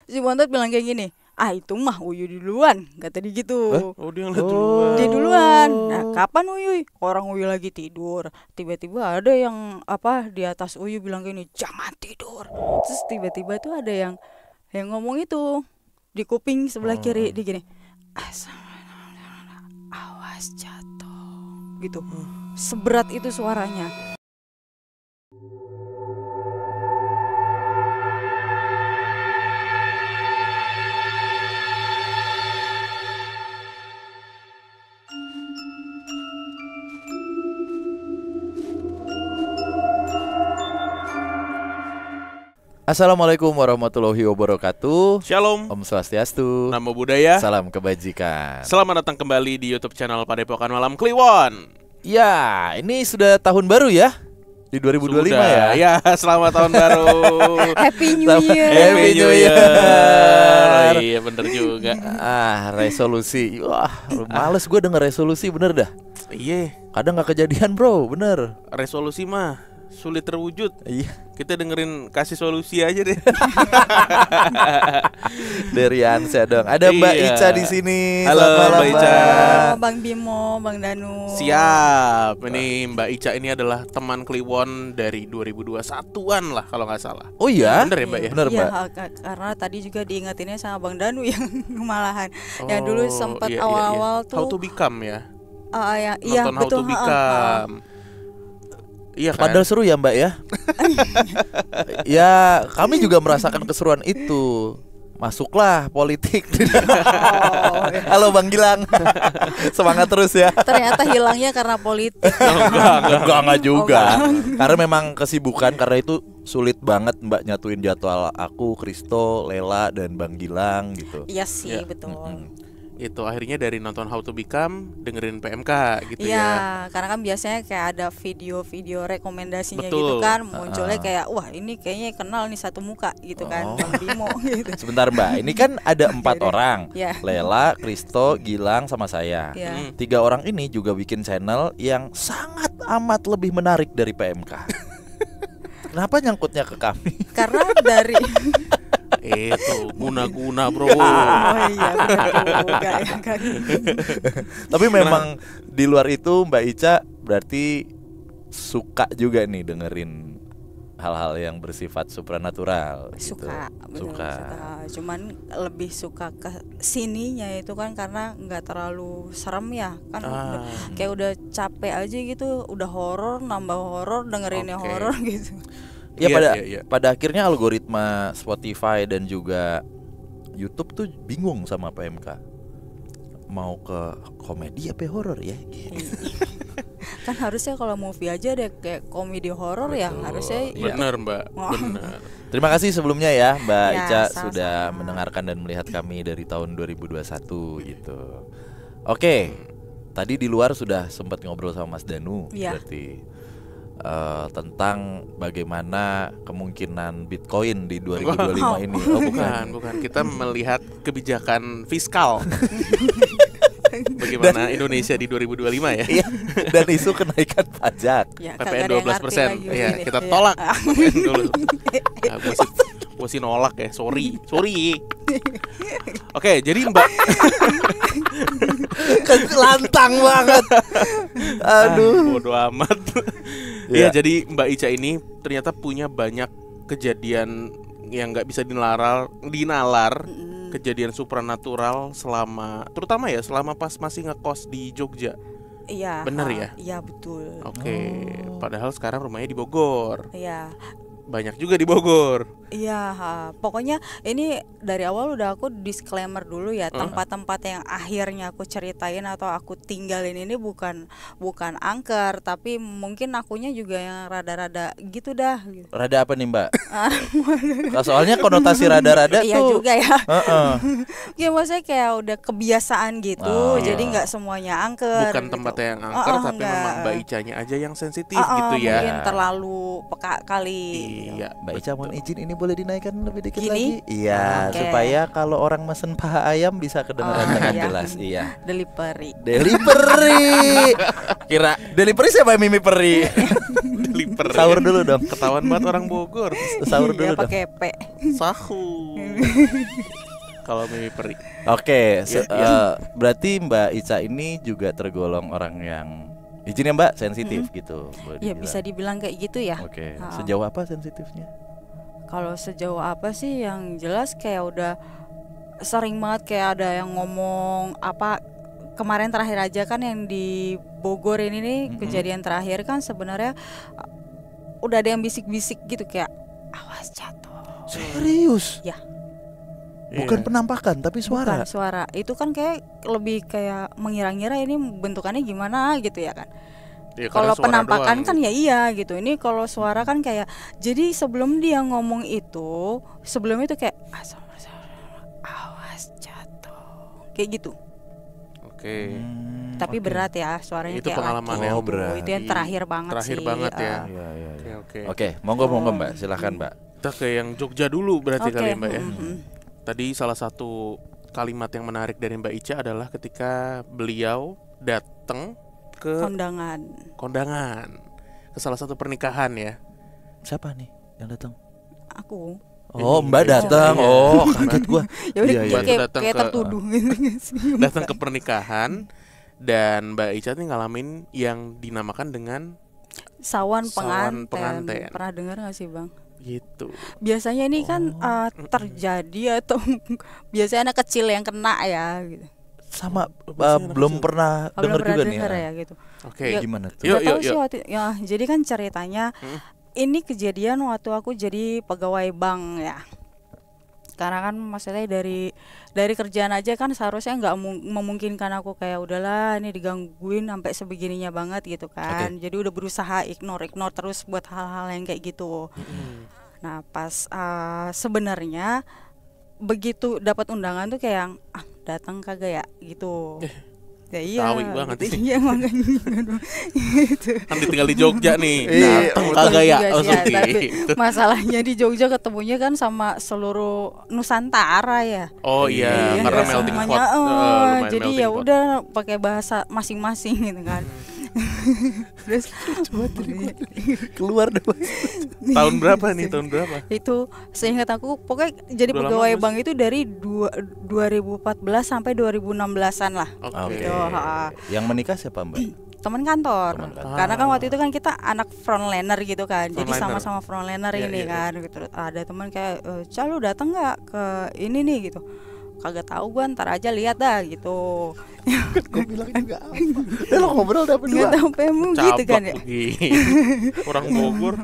Si Bontot bilang kayak gini, ah itu mah Uyu duluan, kata dia gitu. Oh, dia ngeliat duluan. Dia duluan. Nah, kapan Uyu? Orang Uyu lagi tidur. Tiba-tiba ada yang di atas Uyu bilang gini, jangan tidur. Terus tiba-tiba tuh ada yang ngomong itu di kuping sebelah kiri, dia gini, awas jatuh, gitu. Seberat itu suaranya. Assalamualaikum warahmatullahi wabarakatuh. Shalom. Om Swastiastu. Namo Buddhaya. Salam kebajikan. Selamat datang kembali di YouTube channel Padepokan Malam Kliwon. Ya, ini sudah tahun baru ya. Di 2025 Sudah, ya. Ya, selamat tahun baru. Happy New Year. Happy New Year. Oh iya, bener juga. Resolusi. Wah, males gue denger resolusi, bener dah. Iya, Kadang gak kejadian bro, bener. resolusi mah sulit terwujud. Iya. Kita dengerin kasih solusi aja deh. Dari Ansa dong. Ada Mbak Iya. Ica di sini. Halo, Selamat malam, Mbak Ica. Bang Bimo, Bang Danu. Siap. Ini Mbak Ica ini adalah teman Kliwon dari 2021-an lah kalau nggak salah. Oh iya? Bener ya, Mbak ya? Bener, Iya, Mbak. karena tadi juga diingetinnya sama Bang Danu yang malahan. Yang dulu Oh, sempat iya, iya, awal-awal iya. tuh. How to Become ya. Iya Nonton How betul. to Become. Iya kan? Padahal seru ya Mbak ya. Ya kami juga merasakan keseruan itu. Masuklah politik. Halo Bang Gilang. Semangat terus ya. Ternyata hilangnya karena politik. Enggak juga. Karena memang kesibukan, karena itu sulit banget Mbak nyatuin jadwal aku, Kristo, Lela dan Bang Gilang gitu. Iya sih, Ya. betul. Itu akhirnya dari nonton How to Become dengerin PMK gitu Iya, ya. karena kan biasanya kayak ada video-video rekomendasinya Betul. gitu kan, munculnya kayak wah ini kayaknya kenal nih satu muka gitu kan, Bang Bimo gitu. Sebentar Mbak, ini kan ada 4 orang. Ya. Lela, Kristo, Gilang sama saya. Ya. 3 orang ini juga bikin channel yang sangat amat lebih menarik dari PMK. Kenapa nyangkutnya ke kami? Karena dari Itu guna-guna bro. oh iya benar juga ya kan. Tapi memang di luar itu Mbak Ica berarti suka juga nih dengerin hal-hal yang bersifat supranatural gitu. Suka, bener, Suka. Cuman lebih suka ke sininya itu kan karena nggak terlalu serem ya kan, kayak udah capek aja gitu, udah horor nambah horor dengerinnya Oke. horor gitu. Ya Iya, iya. pada akhirnya algoritma Spotify dan juga YouTube tuh bingung sama PMK. Mau ke komedi apa horor ya? Gitu. Kan harusnya kalau movie aja deh kayak komedi horor ya harusnya. Bener Mbak, Oh. bener. Terima kasih sebelumnya ya Mbak Ya, Ica sama-sama. sudah mendengarkan dan melihat kami dari tahun 2021 gitu. Oke, tadi di luar sudah sempat ngobrol sama Mas Danu Ya. berarti tentang bagaimana kemungkinan Bitcoin di 2025 ini. Oh Bukan. Kita melihat kebijakan fiskal. Bagaimana Indonesia di 2025 ya? Iya, dan isu kenaikan pajak. Ya, PPN kagak ada yang ngerti 12%. lagi Iya, begini. kita Iya. tolak PPN dulu. Nah, gua sih nolak ya, sorry. Oke, jadi Mbak Lantang banget. Aduh. bodo amat. Ya. Iya, jadi Mbak Ica ini ternyata punya banyak kejadian yang nggak bisa dinalar, kejadian supranatural terutama ya selama pas masih ngekos di Jogja. Iya. Bener ya? Iya betul. Oke, padahal sekarang rumahnya di Bogor. Iya. Banyak juga di Bogor. Iya, pokoknya ini dari awal udah aku disclaimer dulu ya, tempat-tempat yang akhirnya aku ceritain atau aku tinggalin ini bukan angker, tapi mungkin akunya juga yang rada-rada gitu dah. Gitu. Rada apa nih Mbak? Soalnya konotasi rada-rada Iya tuh. juga ya. Heeh. Ya maksudnya kayak udah kebiasaan gitu, Oh. jadi nggak semuanya angker. Bukan gitu. tempatnya yang angker, tapi enggak. memang Mbak Icanya aja yang sensitif gitu ya. Mungkin terlalu peka kali. Iya, Mbak Ica mohon izin, ini boleh dinaikkan lebih dikit Gini? lagi? Iya, Oke. supaya kalau orang mesen paha ayam bisa kedengaran dengan iya. jelas. Iya. Delivery. Delivery. Kira delivery siapa yang Mimi Peri? Melipir. Sahur dulu dong. Ketahuan banget orang Bogor. Sahur dulu Ya dong. pakai P. Sahur. Kalau Mimi Peri. Oke, Ya. berarti Mbak Ica ini juga tergolong orang yang izin ya Mbak sensitif gitu. boleh Ya dibilang. bisa dibilang kayak gitu ya. Oke, Ah. sejauh apa sensitifnya? Kalau sejauh apa sih, yang jelas kayak udah sering banget kayak ada yang ngomong apa, kemarin terakhir aja kan yang di Bogor ini nih, kejadian terakhir kan sebenarnya udah ada yang bisik-bisik gitu kayak awas jatuh. Serius? Ya. Bukan Iya. penampakan tapi suara. Bukan suara. Itu kan kayak lebih kayak mengira-ngira ini bentukannya gimana gitu ya kan. Ya, karena Kalau suara penampakan doang. kan ya iya gitu. Ini kalau suara kan kayak, jadi sebelum dia ngomong itu, sebelum itu kayak awas jatuh. Kayak gitu. Oke. Tapi Oke. berat ya suaranya Itu kayak pengalaman laki. yang Oh, berat. Itu yang terakhir banget Terakhir sih. banget ya. Iya, iya, iya. Oke. Oke, monggo Mbak, silahkan Mbak. Kita ke yang Jogja dulu berarti Oke, kali ya, Mbak ya. mhm. Tadi salah satu kalimat yang menarik dari Mbak Ica adalah ketika beliau datang ke kondangan ke salah satu pernikahan ya. Siapa nih yang datang? Aku. Oh, Ini Mbak Mbak Ica. datang. Iya. Oh, kaget gua. Ya udah Iya, iya. kayak, Datang kayak ke- tertuduh gitu sih. Datang ke pernikahan dan Mbak Ica nih ngalamin yang dinamakan dengan Sawan Sawan pengantin. pengantin. Pernah dengar gak sih Bang? gitu. Biasanya ini kan terjadi atau biasanya anak kecil yang kena ya gitu. Sama Biasanya belum anak pernah Belum dengar pernah juga nih dengar ya. ya gitu. Oke. Ya, Gimana tuh? Yuk, Gak tahu yuk, sih yuk. waktu ya, jadi kan ceritanya ini kejadian waktu aku jadi pegawai bank ya. Karena kan maksudnya dari kerjaan aja kan seharusnya nggak memungkinkan aku kayak udahlah ini digangguin sampai sebegininya banget gitu kan. Jadi udah berusaha ignore terus buat hal-hal yang kayak gitu. Nah pas sebenarnya begitu dapat undangan tuh kayak yang datang kagak ya gitu. Ya iya. Tawi banget gitu. ini. Iya makanya gitu. Kan ditinggal di Jogja nih. Iya, Datang betul kagak ya Juga sih langsung ya, tapi gitu. masalahnya di Jogja ketemunya kan sama seluruh Nusantara ya. Oh iya, Iya, karena iya, melting pot. semuanya, Lumayan jadi melting ya pot. udah pakai bahasa masing-masing gitu kan. Terus Keluar deh. Tahun berapa nih? Tahun berapa? itu seingat aku pokoknya jadi Udah lama, pegawai Mas? bank itu dari 2014 sampai 2016-an lah. Oke. Oke. Gitu, ha. Yang menikah siapa Mbak? Teman kantor. Teman kantor. Karena kan waktu itu kan kita anak frontliner gitu kan. Jadi Frontliner. sama-sama frontliner Iya, ini iya, kan gitu. Ada teman kayak Cal lu datang nggak ke ini nih gitu. Kagak tahu gua, ntar aja lihat dah gitu. Gue bilang juga apa? Lo ngobrol udah berdua. Nggak tahu pemu gitu kan ya. begini. Orang Bogor.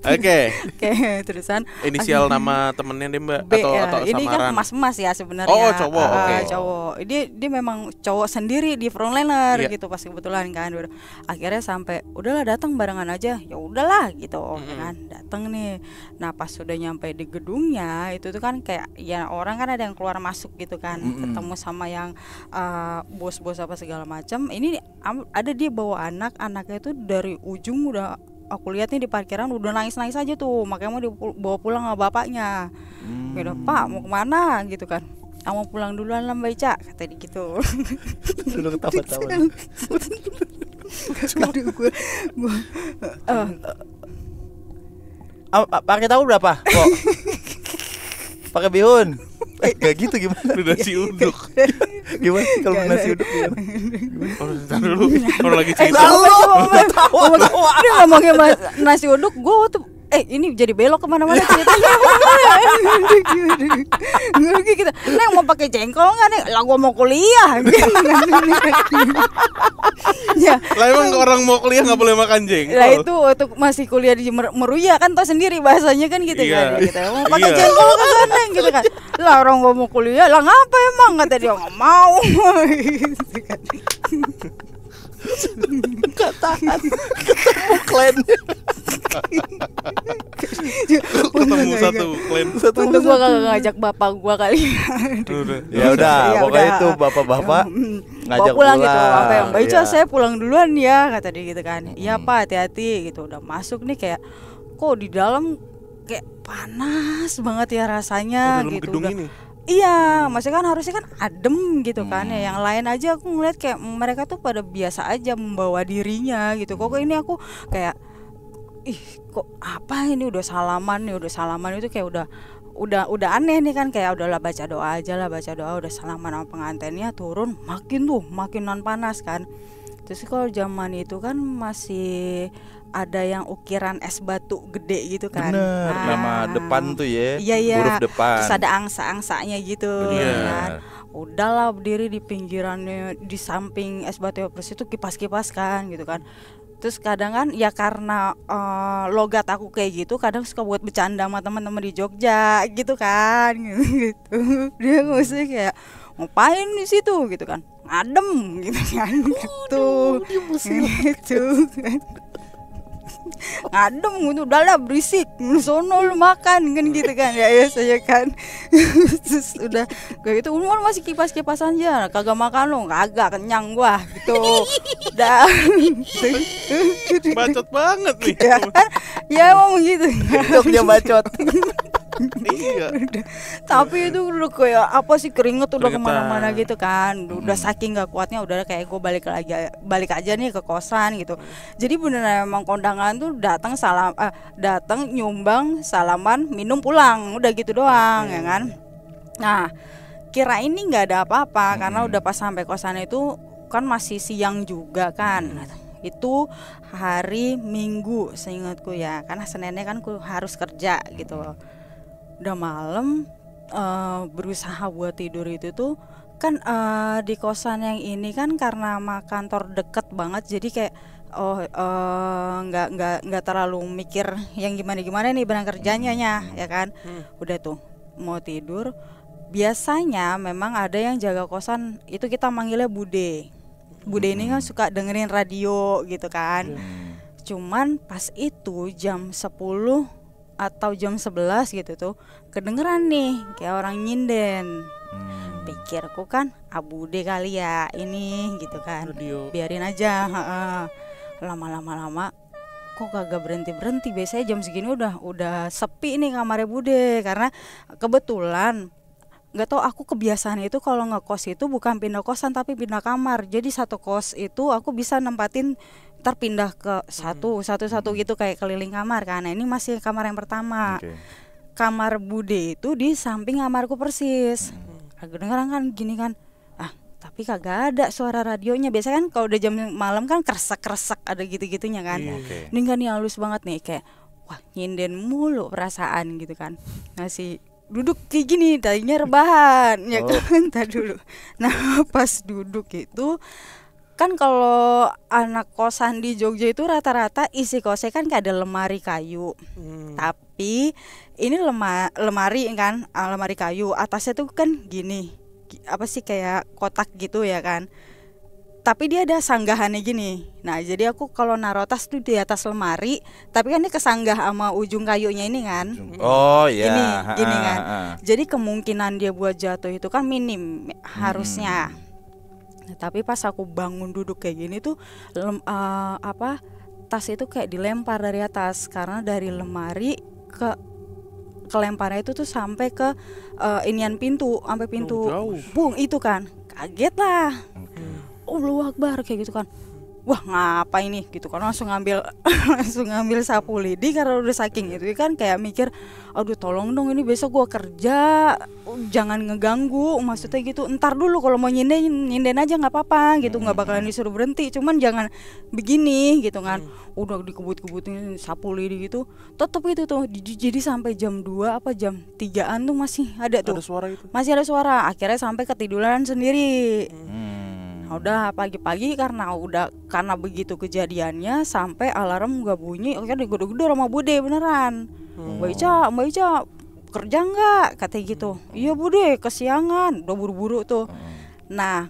Oke, Oke, terusan inisial nama temennya deh Mbak B atau ya. Ini kan samaran? mas-mas ya sebenarnya. Oh, cowok, oke. Cowok. Dia memang cowok sendiri di frontliner Iya. gitu pas kebetulan kan. Akhirnya sampai udahlah datang barengan aja. Ya udahlah gitu kan. Datang nih. Nah, pas sudah nyampe di gedungnya itu tuh kan kayak ya orang kan ada yang keluar masuk gitu kan. Ketemu sama yang bos-bos apa segala macam. Ini ada dia bawa anaknya itu dari ujung udah aku lihat nih di parkiran udah nangis-nangis aja tuh, makanya mau dibawa pulang sama bapaknya. Gitu, Pak mau kemana gitu kan. Mau pulang duluan lah Mbak Ica, kata dia gitu. Dulu ketawa-tawa. Aduh, gue Pakai tahu berapa? Kok? Pakai bihun. Gak gitu gimana? Udah nasi uduk. Gimana sih kalau nasi uduk gimana? Oh, ntar dulu. Orang lagi cerita. Dia ngomongin nasi uduk, gue waktu ini jadi belok kemana-mana ceritanya. Gue gitu, Neng mau pakai jengkol nggak Neng? Lah gue mau kuliah. Ya, Lah emang orang mau kuliah nggak boleh makan jengkol? lah itu waktu masih kuliah di Meruya kan tau sendiri bahasanya kan gitu Iya. kan gitu. Mau pakai Iya. jengkol kan Neng gitu kan. Lah orang gua mau kuliah, lah ngapa emang kata dia nggak mau. Gitu kan. Gak tahan. Ketemu kliennya. Ketemu satu klien. Untung gua kagak ngajak bapak gua kali. Udah. Ya udah, Ya pokoknya udah. itu bapak-bapak ngajak Bawa pulang gitu, apa yang Mbak Ica Iya. saya pulang duluan ya kata dia gitu kan. Iya Pak, hati-hati gitu. Udah masuk nih kayak kok di dalam kayak panas banget ya rasanya Oh, dalam gitu. gedung Udah, ini? Iya, maksudnya kan harusnya kan adem gitu kan ya. Yang lain aja aku ngeliat kayak mereka tuh pada biasa aja membawa dirinya gitu. Kok ini aku kayak ih kok apa ini udah salaman itu kayak udah aneh nih kan, kayak udahlah baca doa aja lah, baca doa udah salaman sama pengantinnya, turun makin non panas kan. Terus kalau zaman itu kan masih ada yang ukiran es batu gede gitu kan. Bener, nama depan tuh ya. Iya. Huruf depan. Terus ada angsa-angsanya gitu kan. Udahlah berdiri di pinggirannya, di samping es batu persis itu kipas-kipas kan gitu kan. Terus kadang kan ya karena logat aku kayak gitu, kadang suka buat bercanda sama teman-teman di Jogja gitu kan gitu. Dia maksudnya kayak ngapain di situ gitu kan, ngadem gitu kan gitu kan. Ngadem gitu, udahlah berisik, sono lu makan kan gitu kan ya saya kan. Terus udah kayak gitu, umur masih kipas-kipasan aja, kagak makan lu, kagak kenyang gua gitu. Udah Bacot banget nih. ya kan, ya emang gitu. Dia bacot. Iya. Tapi itu udah kayak apa sih, keringet udah Keringetan. kemana-mana gitu kan. Udah saking gak kuatnya, udah kayak gue balik aja nih ke kosan gitu. Jadi beneran emang kondangan tuh datang nyumbang, salaman, minum, pulang, udah gitu doang ya kan. Nah kira ini nggak ada apa-apa karena udah pas sampai kosan itu kan masih siang juga kan. Itu hari Minggu seingatku ya, karena Seninnya kan aku harus kerja gitu loh. Udah malam, berusaha buat tidur itu tuh kan di kosan yang ini kan karena sama kantor deket banget, jadi kayak nggak terlalu mikir yang gimana nih berangkat kerjanya ya kan. Udah tuh mau tidur, biasanya memang ada yang jaga kosan itu, kita manggilnya Bude. Bude ini kan suka dengerin radio gitu kan. Cuman pas itu jam 10 atau jam 11 gitu tuh kedengeran nih kayak orang nyinden. Pikirku kan Bude kali ya ini gitu kan. Radio. Biarin aja. Lama-lama kok kagak berhenti. Biasanya jam segini udah sepi nih kamarnya Bude, karena kebetulan nggak tahu aku kebiasaan itu kalau ngekos itu bukan pindah kosan tapi pindah kamar. Jadi satu kos itu aku bisa nempatin, ntar pindah ke satu gitu kayak keliling kamar kan. Nah, ini masih kamar yang pertama. Kamar Bude itu di samping kamarku persis. Kedengeran kan gini kan, tapi kagak ada suara radionya. Biasanya kan kalau udah jam malam kan kresek ada gitu-gitunya kan. Ini kan nih halus banget nih, kayak wah nyinden mulu perasaan gitu kan. Ngasih duduk kayak gini, tadinya rebahan ya kan. Tadi dulu. Nah pas duduk itu kan kalau anak kosan di Jogja itu rata-rata isi kosnya kan kayak ada lemari kayu. Tapi ini lemari kan, lemari kayu, atasnya tuh kan gini, apa sih kayak kotak gitu ya kan. Tapi dia ada sanggahannya gini. Nah jadi aku kalau naruh tas tuh di atas lemari, tapi kan dia kesanggah sama ujung kayunya ini kan. Oh iya. Gini kan. Jadi kemungkinan dia buat jatuh itu kan minim harusnya. Nah, tapi pas aku bangun duduk kayak gini tuh tas itu kayak dilempar dari atas, karena dari lemari kelemparnya itu tuh sampai ke inian pintu, sampai pintu. Bung itu kan. Kaget lah. Allahu Akbar kayak gitu kan. Wah ngapa ini gitu kan, langsung ngambil sapu lidi karena udah saking itu kan, kayak mikir aduh tolong dong ini besok gua kerja, jangan ngeganggu, maksudnya gitu. Ntar dulu kalau mau nyinden aja nggak apa-apa gitu, nggak bakalan disuruh berhenti, cuman jangan begini gitu kan. Udah dikebut-kebutin sapu lidi gitu, tetep itu tuh jadi sampai jam 2 apa jam 3-an tuh masih ada tuh, masih ada suara. Akhirnya sampai ketiduran sendiri. Nah, udah pagi-pagi karena begitu kejadiannya sampai alarm gak bunyi, akhirnya digedor-gedor sama Bude beneran. Mbak Ica kerja nggak? Katanya gitu. Iya Bude, kesiangan, udah buru-buru tuh. Nah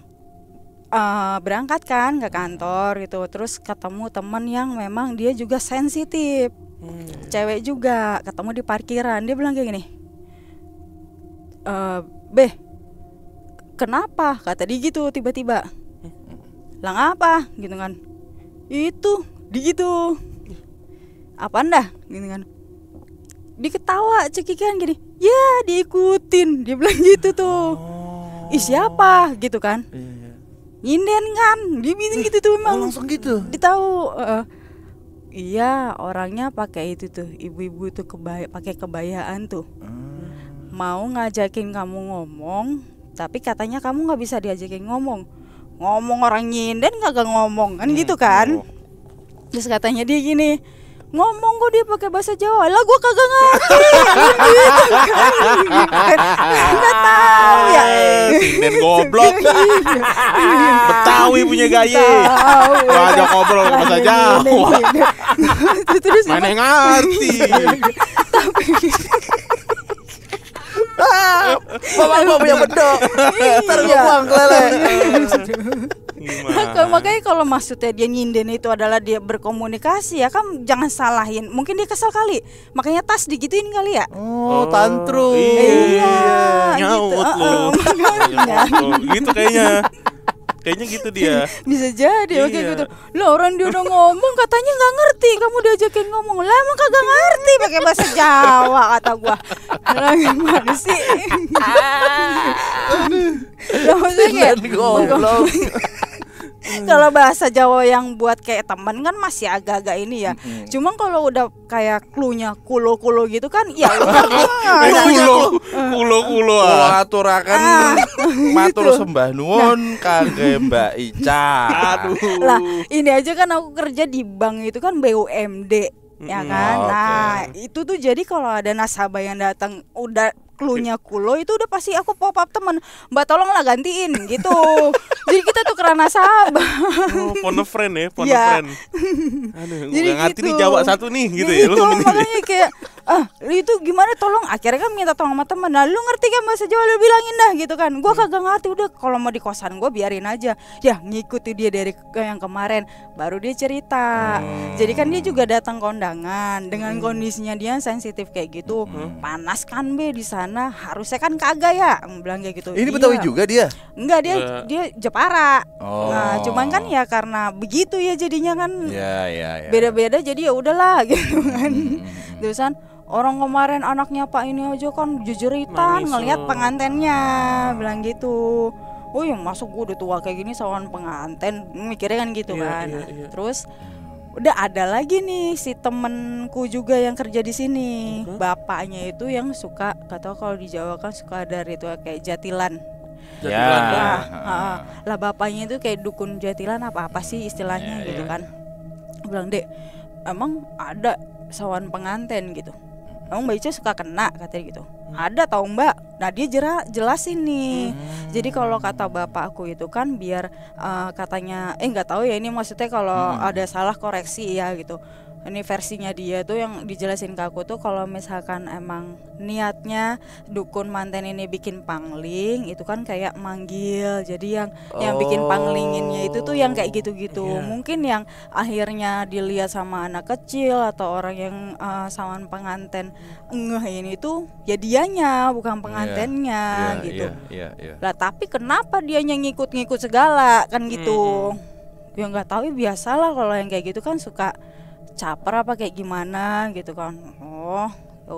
berangkat kan ke kantor gitu, terus ketemu temen yang memang dia juga sensitif, cewek juga, ketemu di parkiran. Dia bilang kayak gini, Beh kenapa? Kata dia gitu tiba-tiba. Lah ngapa gitu kan, itu di gitu apaan dah gitu kan. Diketawa cekikian gini, Ya diikutin, dia bilang gitu tuh. Ih siapa gitu kan? Nyinden kan, dia bilang gitu tuh emang. langsung gitu. Dia tahu. Iya orangnya pakai itu tuh, ibu-ibu tuh pakai kebayaan tuh. Mau ngajakin kamu ngomong, tapi katanya kamu nggak bisa diajakin ngomong. Ngomong orang nyinden kagak ngomong kan gitu kan? Terus katanya dia gini, ngomong kok dia pakai bahasa Jawa, lah gua kagak ngerti. Nggak tahu ya. Sinden goblok. Betawi punya gaya. Ngajak ngobrol bahasa Jawa. Terus Mana yang ngerti? Bapak gua punya bedok. Ntar gua buang kelele. Makanya kalau maksudnya dia nyinden itu adalah dia berkomunikasi ya kan jangan salahin. Mungkin dia kesel kali, makanya tas digituin kali ya. Oh, tantrum. Iya, Nyaut gitu. lu. Nyaut lu. Gitu kayaknya. Kayaknya gitu dia. Bisa jadi oke Iya. gitu. Lah orang dia udah ngomong katanya nggak ngerti, kamu diajakin ngomong. Lah emang kagak ngerti pakai bahasa Jawa kata gua. Lah gimana sih? Lah maksudnya kayak Goblok. kalau bahasa Jawa yang buat kayak teman kan masih agak-agak ini ya. Cuma kalau udah kayak cluenya kulo-kulo gitu kan ya udah. Kulo. Aturaken matur sembah nuwun kangge Mbak Ica. Aduh. Lah ini aja kan aku kerja di bank itu kan BUMD ya kan. Oke. Nah itu tuh jadi kalau ada nasabah yang datang udah cluenya kulo itu udah pasti aku pop up temen, Mbak tolonglah gantiin gitu. Jadi kita tuh kerana nasabah. Oh, phone a friend ya, phone Iya. a friend. Aduh, Jadi nggak ngerti nih gitu. Jawa satu nih gitu ya. Itu Lu makanya kayak itu gimana tolong, akhirnya kan minta tolong sama temen. Nah lu ngerti kan bahasa Jawa, lu bilangin dah gitu kan. Gua kagak ngerti, udah kalau mau di kosan gua biarin aja. Ya ngikuti dia dari yang kemarin, baru dia cerita. Jadi kan dia juga datang kondangan dengan kondisinya dia sensitif kayak gitu. Panas kan be di sana, harusnya kan kagak ya, bilang kayak gitu. Ini Betawi Iya. juga dia. Enggak, dia Jepara. Oh. Nah cuman kan ya karena begitu ya jadinya kan Ya. beda-beda jadi ya udahlah gitu kan. Terusan orang kemarin anaknya Pak ini aja kan jujuritan Nangis, ngelihat oh. pengantennya bilang gitu. Oh ya masuk gue udah tua kayak gini sawan penganten, mikirnya kan gitu Iya, kan. iya. Terus udah ada lagi nih si temenku juga yang kerja di sini. Bapaknya itu yang suka, gak tau kalau di Jawa kan suka ada ritual kayak jatilan. Ya. Lah bapaknya itu kayak dukun jatilan apa sih istilahnya gitu kan. Bilang, "Dek, emang ada sawan penganten gitu? Emang Mbak Ica suka kena?" katanya gitu. "Ada tau Mbak." Nah dia jelasin nih. Jadi kalau kata bapakku itu kan biar katanya nggak tahu ya ini maksudnya kalau ada salah koreksi ya gitu. Ini versinya dia tuh yang dijelasin ke aku tuh kalau misalkan emang niatnya dukun manten ini bikin pangling itu kan kayak manggil. Jadi yang bikin panglinginnya itu tuh yang kayak gitu-gitu. Mungkin yang akhirnya dilihat sama anak kecil atau orang yang sawan penganten ini tuh ya dianya bukan pengantennya gitu. Iya. Lah tapi kenapa dianya ngikut-ngikut segala kan gitu. Ya nggak tahu, biasalah kalau yang kayak gitu kan suka caper apa kayak gimana gitu kan. Oh ya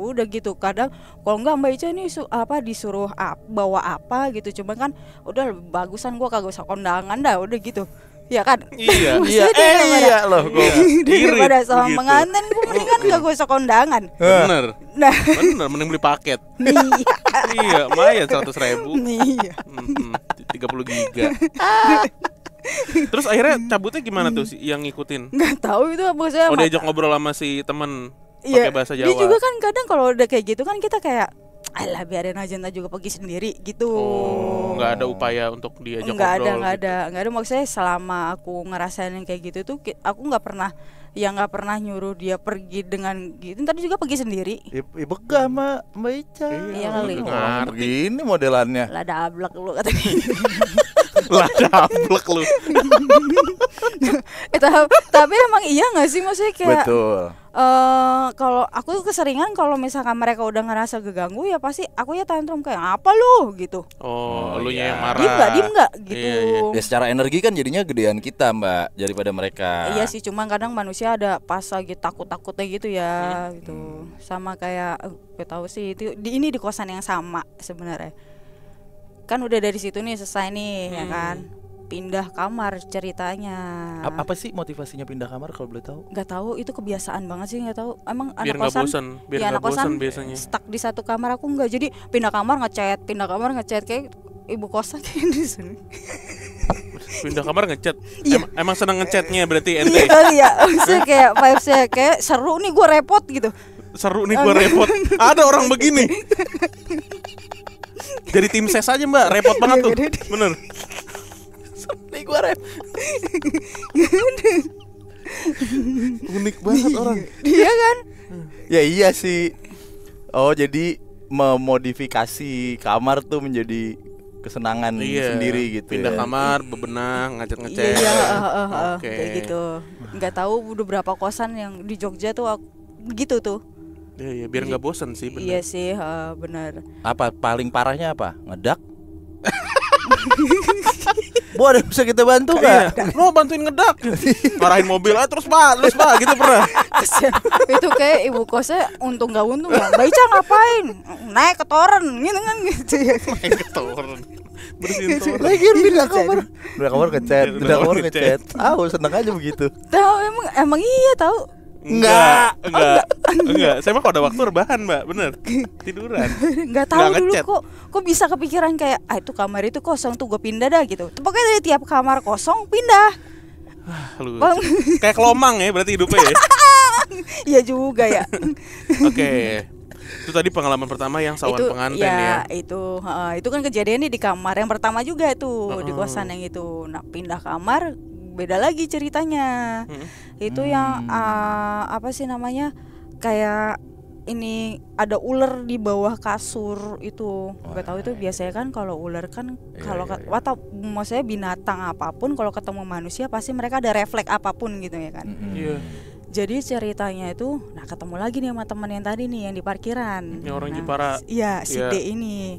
udah gitu. Kadang kalau nggak Mbak Ica ini disuruh bawa apa gitu, cuma kan udah lebih bagusan gua kagak usah kondangan dah udah gitu ya kan. Iya. Iya loh. Daripada sama begitu. pengantin gua mendingan kagak usah kondangan. Bener. Nah Mending beli paket. iya. Iya, lumayan 100.000. Iya. 30 giga. Terus akhirnya cabutnya gimana tuh sih yang ngikutin? Nggak tahu itu maksudnya. Oh, diajak ngobrol sama si temen Iya, pakai bahasa dia Jawa. juga kan kadang kalau udah kayak gitu kan kita kayak alah biarin aja ntar juga pergi sendiri gitu. Oh, nggak ada upaya untuk diajak nggak ngobrol. ada maksudnya selama aku ngerasain yang kayak gitu tuh aku nggak pernah nyuruh dia pergi dengan gitu, ntar dia juga pergi sendiri. Begah Mbak Ica. Iya kali. Begini modelannya. Lah dablek lu katanya. Lah dablek lu. Tapi emang iya nggak sih, maksudnya kayak Betul. kalau aku tuh keseringan kalau misalkan mereka udah ngerasa keganggu ya pasti aku ya tantrum kayak apa lu gitu. Oh, Oh, elunya iya. yang marah. Diem nggak gitu. Iya, iya. Ya secara energi kan jadinya gedean kita Mbak daripada mereka. Iya sih, cuma kadang manusia ada pas lagi takut-takutnya gitu ya, gitu. Sama kayak gue tahu sih itu ini di kosan yang sama sebenarnya. Kan udah dari situ nih selesai nih ya kan. Pindah kamar ceritanya. Apa sih motivasinya pindah kamar kalau boleh tahu? Nggak tahu, itu kebiasaan banget sih, nggak tahu. Emang Biar anak nggak kosan bosan, biar ya, nggak anak kosan bosan biasanya. stuck di satu kamar, aku nggak. Jadi pindah kamar ngechat kayak ibu kosan kayak di sini. Pindah kamar ngechat. Iya. Emang seneng ngechatnya berarti Iya ente. kali ya, maksudnya kayak vibesnya kayak seru nih, gue repot gitu. Seru nih gua repot. Ada orang begini. Jadi tim ses aja Mbak, repot banget tuh. Bener. Nih gua rep. Unik banget orang. Iya kan? Ya iya sih. Oh jadi memodifikasi kamar tuh menjadi kesenangan sendiri gitu. Pindah ya. kamar, bebenah, ngechat-ngechat. Iya, Oke. kayak gitu. Nggak tahu udah berapa kosan yang di Jogja tuh gitu tuh. Iya, biar nggak bosan sih, bener. Iya sih, benar. Apa paling parahnya apa? Ngedak? Bu ada bisa kita bantu Iya, nggak? lo bantuin ngedak. Marahin mobil, terus Pak, gitu pernah. Itu kayak ibu kosnya untung nggak untung ya. Mbak Ica ngapain? Naik ke toren gitu kan gitu ya. Main ke toren. Bersihin toren. Lagi pindah kamar. Pindah kamar ngechat, Pindah pindah kamar kamar ngechat. Seneng aja begitu. Tahu emang iya tahu. Enggak. Saya mah kalau ada waktu rebahan, Mbak, bener. Tiduran. Nggak tahu Nggak dulu ngechat. kok bisa kepikiran kayak itu kamar itu kosong tuh gue pindah dah gitu. Pokoknya dari tiap kamar kosong pindah. Lu Bang. kayak kelomang ya berarti hidupnya ya. Iya juga ya. Oke. Itu tadi pengalaman pertama yang sawan Itu pengantin ya. Itu kan kejadiannya di kamar yang pertama juga tuh, di kosan yang itu. Nah, pindah kamar beda lagi ceritanya. Itu yang apa sih namanya? Kayak ini ada ular di bawah kasur itu. Nggak tahu itu biasanya kan kalau ular kan kalau atau maksudnya binatang apapun kalau ketemu manusia pasti mereka ada refleks apapun gitu ya kan. Iya. Jadi ceritanya itu, nah ketemu lagi nih sama temen yang tadi nih yang di parkiran. Yang orang Nah, Jepara. Iya, si Iya. D ini.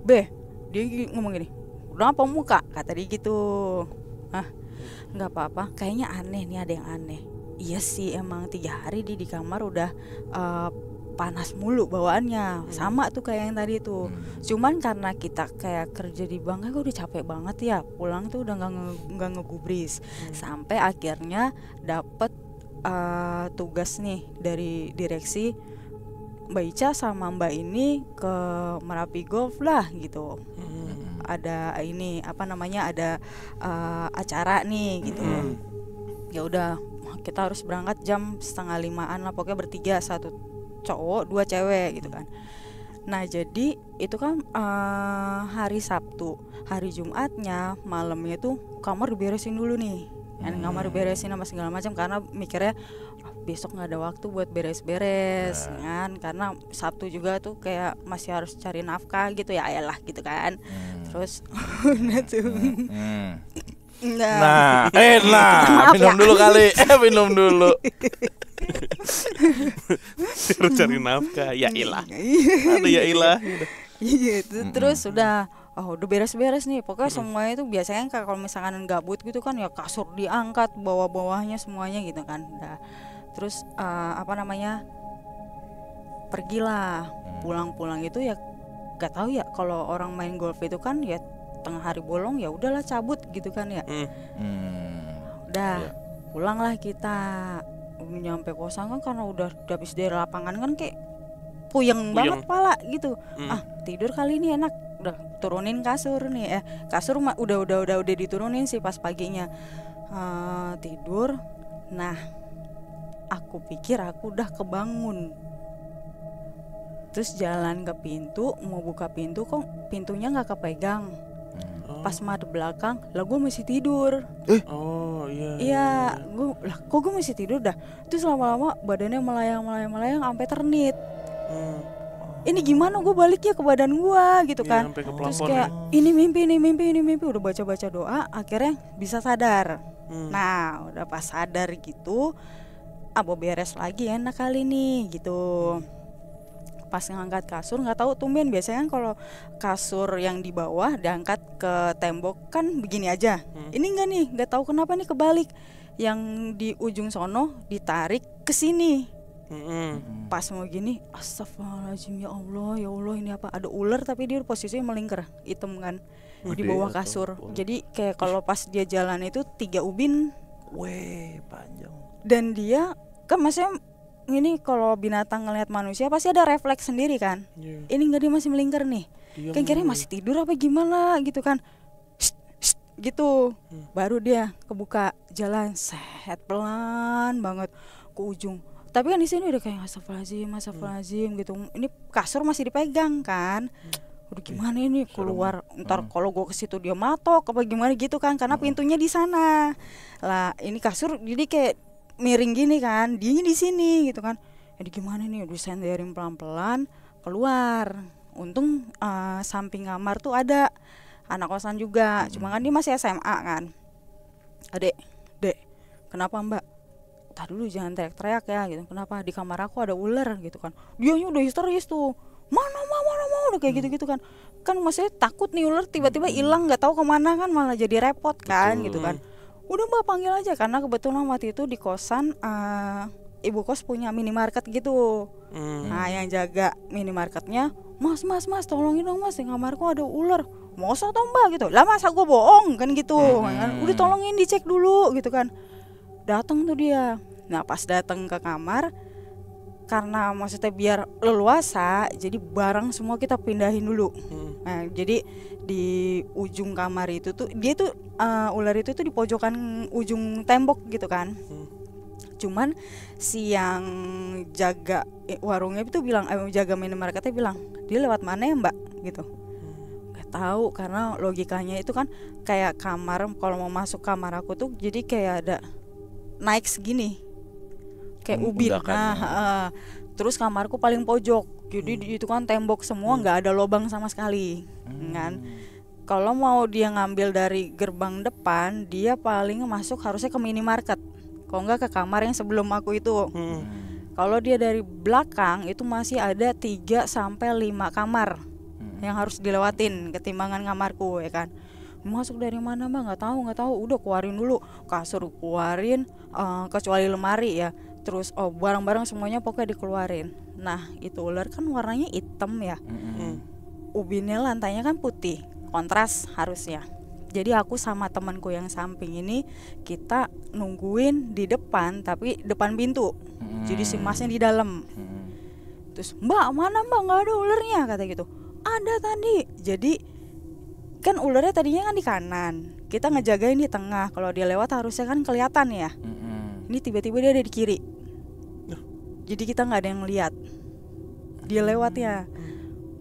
Beh, dia ngomong gini, udah apa muka? Kata dia gitu. Nggak apa-apa, kayaknya aneh nih, ada yang aneh. Iya sih, emang 3 hari di kamar udah panas mulu bawaannya. Sama tuh kayak yang tadi tuh. Cuman karena kita kayak kerja di bank, gue udah capek banget ya. Pulang tuh udah nggak ngegubris. Sampai akhirnya dapet tugas nih dari direksi, Mbak Ica sama Mbak ini ke Merapi Golf lah gitu. Ada ini apa namanya, ada acara nih gitu. Ya udah, kita harus berangkat jam 4:30 lah, pokoknya bertiga, 1 cowok 2 cewek gitu kan. Nah jadi itu kan hari Sabtu, hari Jumatnya malamnya tuh kamar diberesin dulu nih. Kamar beresin sama segala macam karena mikirnya besok nggak ada waktu buat beres-beres kan, karena Sabtu juga tuh kayak masih harus cari nafkah gitu ya, ayalah gitu kan. Terus udah tuh Nah, Maaf minum ya. dulu kali. Minum dulu. Suruh cari nafkah. Ya ilah. Ada ya ilah. gitu. Terus udah udah beres-beres nih. Pokoknya semuanya itu biasanya kalau misalkan gabut gitu kan ya kasur diangkat, bawah-bawahnya semuanya gitu kan. Udah. Terus apa namanya? Pergilah. Pulang-pulang itu ya gak tahu ya, kalau orang main golf itu kan ya tengah hari bolong ya udahlah cabut gitu kan ya. Udah pulanglah kita. Nyampe kosan kan karena udah habis dari lapangan kan kayak puyeng banget pala gitu. Tidur kali ini enak. Udah turunin kasur nih. Kasur udah diturunin sih pas paginya. Tidur. Nah, aku pikir aku udah kebangun. Terus jalan ke pintu, mau buka pintu kok pintunya nggak kepegang. Pas madep belakang, lah gue masih tidur. Oh iya. Iya, kok gue masih tidur dah. Terus lama-lama badannya melayang sampai ternit. ini gimana gue baliknya ke badan gue gitu Iya, kan. sampai ke Terus plafon kayak ini mimpi udah baca doa akhirnya bisa sadar. Nah udah pas sadar gitu, beres lagi enak kali nih gitu. Pas ngangkat kasur nggak tahu tumben, biasanya kan kalau kasur yang di bawah diangkat ke tembok kan begini aja. Ini enggak nih, nggak tahu kenapa nih kebalik, yang di ujung sono ditarik ke sini. Pas mau gini, astagfirullahaladzim, ya Allah ini apa, ada ular tapi dia posisinya melingkar hitam kan di bawah kasur. Jadi kayak kalau pas dia jalan itu 3 ubin. Weh, panjang. Dan dia kan maksudnya ini kalau binatang ngelihat manusia pasti ada refleks sendiri kan. Ini enggak, dia masih melingkar nih. Kan kira masih tidur apa gimana gitu kan. Gitu. Baru dia kebuka jalan set pelan banget ke ujung. Tapi kan di sini udah kayak astagfirullahaladzim gitu. Ini kasur masih dipegang kan. Udah gimana ini keluar, ntar kalau gue ke situ dia matok apa gimana gitu kan, karena pintunya di sana. Lah ini kasur jadi kayak miring gini kan, dianya di sini gitu kan. Jadi gimana nih, udah senderin pelan-pelan keluar. Untung samping kamar tuh ada anak kosan juga, cuma kan dia masih SMA kan. Dek, kenapa mbak? Tadi dulu jangan teriak-teriak ya gitu. Kenapa? Di kamar aku ada ular gitu kan. Dianya udah histeris tuh. Mana udah kayak gitu-gitu kan. Kan maksudnya takut nih ular tiba-tiba hilang nggak tahu kemana kan, malah jadi repot kan. Betul. Gitu kan. Udah mbak panggil aja, karena kebetulan waktu itu di kosan ibu kos punya minimarket gitu. Nah yang jaga minimarketnya, mas tolongin dong mas, di kamarku ada ular. Masa tau mbak gitu, lah masa gue bohong kan gitu kan. Udah tolongin dicek dulu gitu kan. Datang tuh dia. Nah pas datang ke kamar, karena maksudnya biar leluasa, jadi barang semua kita pindahin dulu. Nah jadi di ujung kamar itu tuh dia tuh ular itu tuh di pojokan ujung tembok gitu kan. Cuman si yang jaga warungnya itu bilang, jaga minimarketnya bilang, dia lewat mana ya mbak gitu. Gak tahu, karena logikanya itu kan kayak kamar, kalau mau masuk kamar aku tuh jadi kayak ada naik segini kayak ubin. Nah terus kamarku paling pojok, jadi itu kan tembok semua, nggak ada lubang sama sekali kan. Kalau mau dia ngambil dari gerbang depan, dia paling masuk harusnya ke minimarket, kalau nggak ke kamar yang sebelum aku itu. Kalau dia dari belakang itu masih ada 3-5 kamar yang harus dilewatin ketimbangan kamarku ya kan. Masuk dari mana mbak? Nggak tahu. Udah keluarin dulu kasur, keluarin kecuali lemari ya. Terus barang-barang semuanya pokoknya dikeluarin. Nah itu ular kan warnanya hitam ya. Ubinnya lantainya kan putih, kontras harusnya. Jadi aku sama temanku yang samping ini, kita nungguin di depan, tapi depan pintu. Jadi si masnya di dalam. Terus mbak mana mbak, nggak ada ularnya kata gitu. Ada tadi. Jadi kan ularnya tadinya kan di kanan, kita ngejagain di tengah, kalau dia lewat harusnya kan kelihatan ya. Ini tiba-tiba dia ada di kiri, jadi kita nggak ada yang lihat dia lewatnya.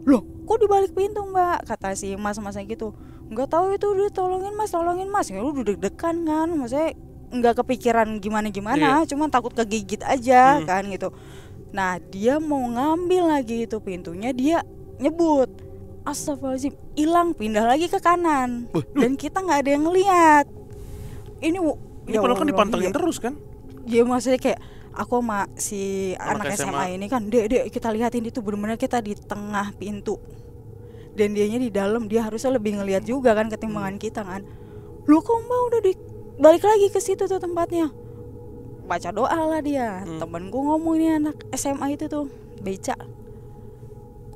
Loh kok di balik pintu mbak, kata si mas-masnya gitu. Nggak tahu itu, udah tolongin mas ya. Lu udah deg-degan kan, maksudnya nggak kepikiran gimana, cuma takut kegigit aja kan gitu. Nah dia mau ngambil lagi itu pintunya, dia nyebut astagfirullahaladzim, hilang, pindah lagi ke kanan. Dan kita nggak ada yang ngeliat. Ini padahal kan dipantengin terus kan. Ya maksudnya kayak aku sama si anak SMA ini kan, dek kita lihatin itu benar-benar kita di tengah pintu dan dianya di dalam, dia harusnya lebih ngelihat juga kan ketimbangan kita kan. Lu kok mbak udah balik lagi ke situ tuh tempatnya, baca doa lah dia. Temenku ngomong, ini anak SMA itu tuh beca,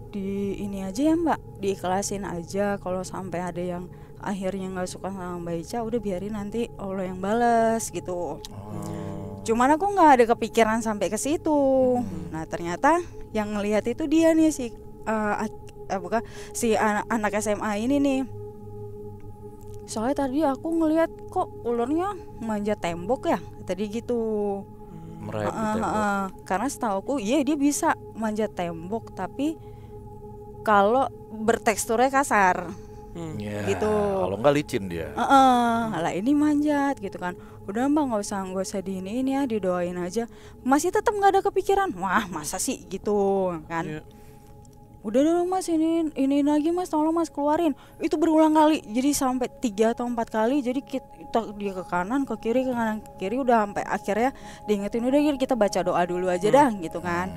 di ini aja ya mbak, diikhlasin aja, kalau sampai ada yang akhirnya nggak suka sama Mbak Ica, udah biarin nanti Allah yang balas gitu. Cuman aku nggak ada kepikiran sampai ke situ. Nah ternyata yang ngelihat itu dia nih si anak SMA ini nih. Soalnya tadi aku ngelihat kok ularnya manjat tembok ya, tadi gitu. Merayap di tembok. Karena setauku iya dia bisa manjat tembok, tapi kalau berteksturnya kasar. Gitu. Kalau nggak licin dia. Lah ini manjat gitu kan. Udah mbak nggak usah ini ya, didoain aja. Masih tetap nggak ada kepikiran. Wah masa sih gitu kan. udah dong mas, ini lagi mas, tolong mas keluarin. Itu berulang kali, jadi sampai 3 atau 4 kali. Jadi kita dia ke kanan ke kiri, ke kanan ke kiri, udah sampai akhirnya diingetin udah kita baca doa dulu aja dah gitu kan.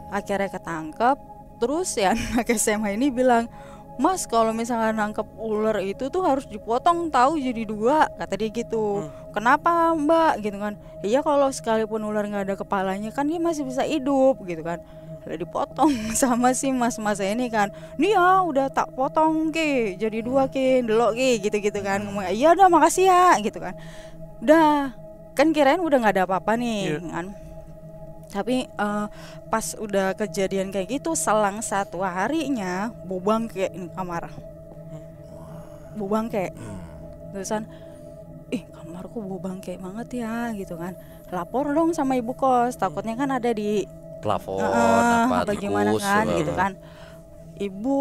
Akhirnya ketangkep. Terus ya anak SMA ini bilang, mas kalau misalnya nangkep ular itu tuh harus dipotong tahu jadi 2, kata dia gitu. Kenapa mbak gitu kan? Iya kalau sekalipun ular nggak ada kepalanya kan dia masih bisa hidup gitu kan. Udah dipotong sama si mas-mas ini kan, nih ya udah tak potong ke jadi 2 ke delok ke gitu-gitu kan. Ngomong iya udah makasih ya gitu kan. Udah kan kirain udah nggak ada apa-apa nih kan. Tapi pas udah kejadian kayak gitu, selang 1 harinya bau bangke nih kamar. Bau bangke. Terusan kamarku bau bangke banget ya gitu kan. Lapor dong sama ibu kos, takutnya kan ada di plafon apa gimana kan gitu kan. Ibu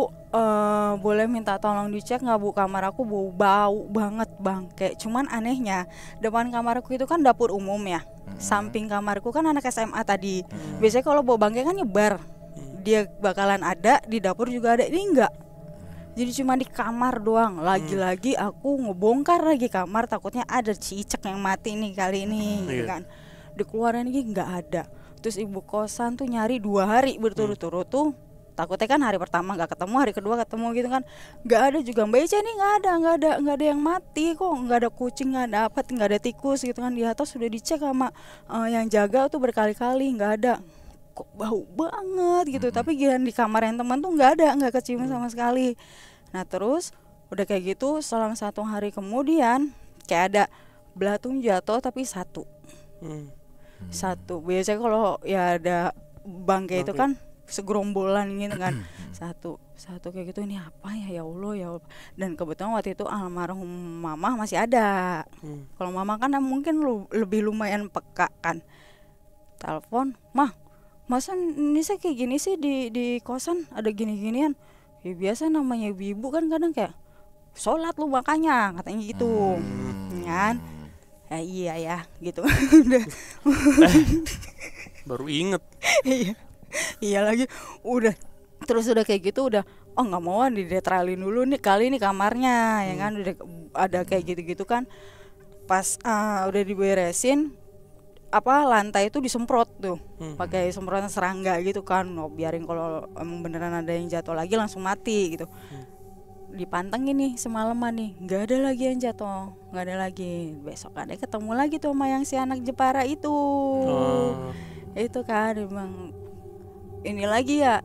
boleh minta tolong dicek nggak bu, kamar aku bau banget bangke. Cuman anehnya depan kamarku itu kan dapur umum ya, samping kamarku kan anak SMA tadi. Biasanya kalau bau bangke kan nyebar, dia bakalan ada di dapur juga ada, ini enggak. Jadi cuma di kamar doang. Lagi-lagi aku ngebongkar lagi kamar, takutnya ada cicak yang mati nih kali ini gitu kan. Dikeluarin lagi nggak ada. Terus ibu kosan tuh nyari 2 hari berturut-turut tuh, takutnya kan hari pertama nggak ketemu, hari kedua ketemu gitu kan. Nggak ada juga, Mbak Ica nih nggak ada yang mati kok, nggak ada kucing, nggak ada apa, nggak ada tikus gitu kan. Di atas sudah dicek sama yang jaga tuh berkali-kali nggak ada. Kok bau banget gitu. Tapi di kamar yang teman tuh nggak kecium sama sekali. Nah terus udah kayak gitu, selang 1 hari kemudian kayak ada belatung jatuh tapi 1. Biasanya kalau ya ada bangke itu kan segerombolan gitu kan. Satu kayak gitu, ini apa ya Allah ya Allah. Dan kebetulan waktu itu almarhum mama masih ada. Kalau mama kan mungkin lebih lumayan peka kan. Telepon, mah masa Nisa kayak gini sih di kosan ada gini-ginian. Ya biasa namanya ibu kan kadang kayak sholat lu makanya katanya gitu kan. Ya iya ya gitu. Baru inget. Iya lagi udah. Terus udah kayak gitu udah nggak mau didetralin dulu nih kali ini kamarnya ya kan. Udah ada kayak gitu-gitu kan. Pas udah diberesin, lantai itu disemprot tuh pakai semprotan serangga gitu kan. Biarin kalau emang beneran ada yang jatuh lagi langsung mati gitu. Dipantengin nih semalaman nih, nggak ada lagi yang jatuh, nggak ada lagi. Besok ada ketemu lagi tuh sama yang si anak Jepara itu. Itu kan emang ini lagi ya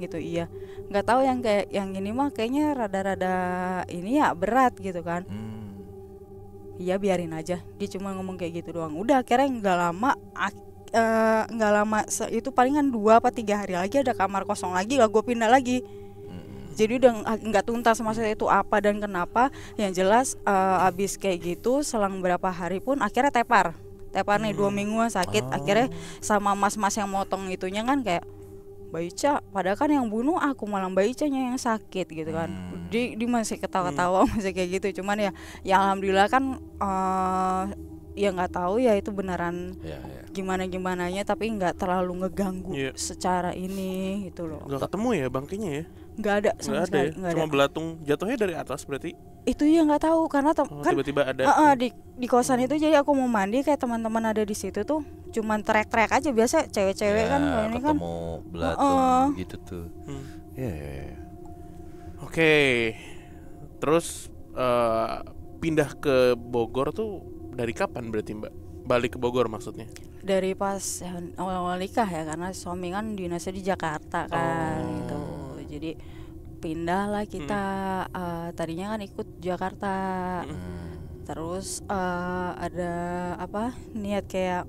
gitu. Iya nggak tahu yang kayak yang ini mah kayaknya rada-rada ini ya berat gitu kan. Iya biarin aja, dia cuma ngomong kayak gitu doang. Udah akhirnya nggak lama itu palingan 2 apa 3 hari lagi ada kamar kosong lagi, gue pindah lagi. Jadi udah nggak tuntas maksudnya itu apa dan kenapa. Yang jelas abis kayak gitu selang berapa hari pun akhirnya tepar nih 2 mingguan sakit. Akhirnya sama mas-mas yang motong itunya kan kayak, Mbak Ica, padahal kan yang bunuh aku, malah Mbak Icanya yang sakit gitu kan. Dia masih ketawa-ketawa masih kayak gitu. Cuman ya alhamdulillah kan ya nggak tahu ya itu beneran gimana-gimananya, tapi nggak terlalu ngeganggu secara ini gitu loh. Nggak ketemu ya bangkainya ya? Nggak ada sama sekali. Ya? Cuma belatung jatuhnya dari atas berarti? Itu ya nggak tahu karena kan tiba-tiba ada di kosan itu. Jadi aku mau mandi kayak teman-teman ada di situ tuh cuman teriak-teriak aja, biasa cewek-cewek kan ini kan ketemu belatung gitu tuh. Oke. Terus pindah ke Bogor tuh dari kapan berarti Mbak? Balik ke Bogor maksudnya? Dari pas awal-awal nikah ya, karena suami kan dinasnya di Jakarta kan gitu. Jadi pindah lah kita. Tadinya kan ikut Jakarta. Terus ada niat kayak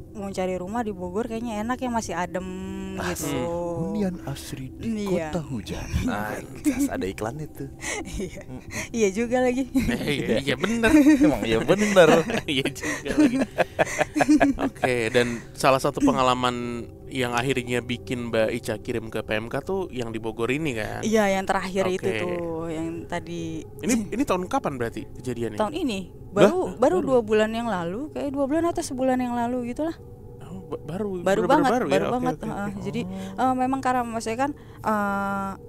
mau cari rumah di Bogor kayaknya enak ya, masih adem gitu. Hunian asri di kota hujan. Ada iklan itu. Iya juga lagi. Iya benar. Emang iya benar. Iya juga lagi. Oke, dan salah satu pengalaman yang akhirnya bikin Mbak Ica kirim ke PMK tuh yang di Bogor ini kan? Iya, yang terakhir itu tuh, yang tadi. Ini tahun kapan berarti kejadiannya? Tahun ini. Baru 2 bulan yang lalu, kayak 2 bulan atau sebulan yang lalu gitulah. baru banget, baru ya? Oke, banget. oke, oke. Jadi memang karena maksudnya kan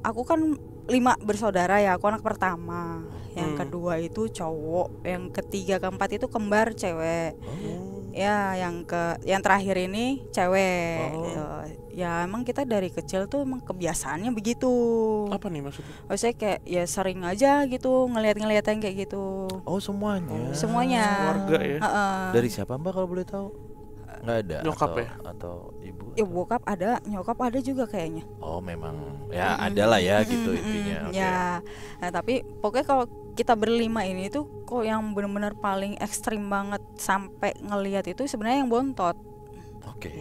aku kan 5 bersaudara ya, aku anak pertama, yang kedua itu cowok, yang ketiga keempat itu kembar cewek. Ya, yang terakhir ini cewek. Gitu. Ya emang kita dari kecil tuh emang kebiasaannya begitu. Apa nih maksudnya? Maksudnya kayak ya sering aja gitu ngelihat-ngelihat yang kayak gitu. Oh, semuanya. Semuanya. Keluarga ya. Dari siapa Mbak kalau boleh tahu? Nggak ada. Nyokap atau, ya? Atau ibu? Ya atau- bokap ada, nyokap ada juga kayaknya. Oh, memang ya ada lah ya gitu intinya. Oke. Ya, nah tapi pokoknya kalau kita berlima ini tuh kok yang benar-benar paling ekstrim banget sampai ngelihat itu sebenarnya yang bontot. Oke.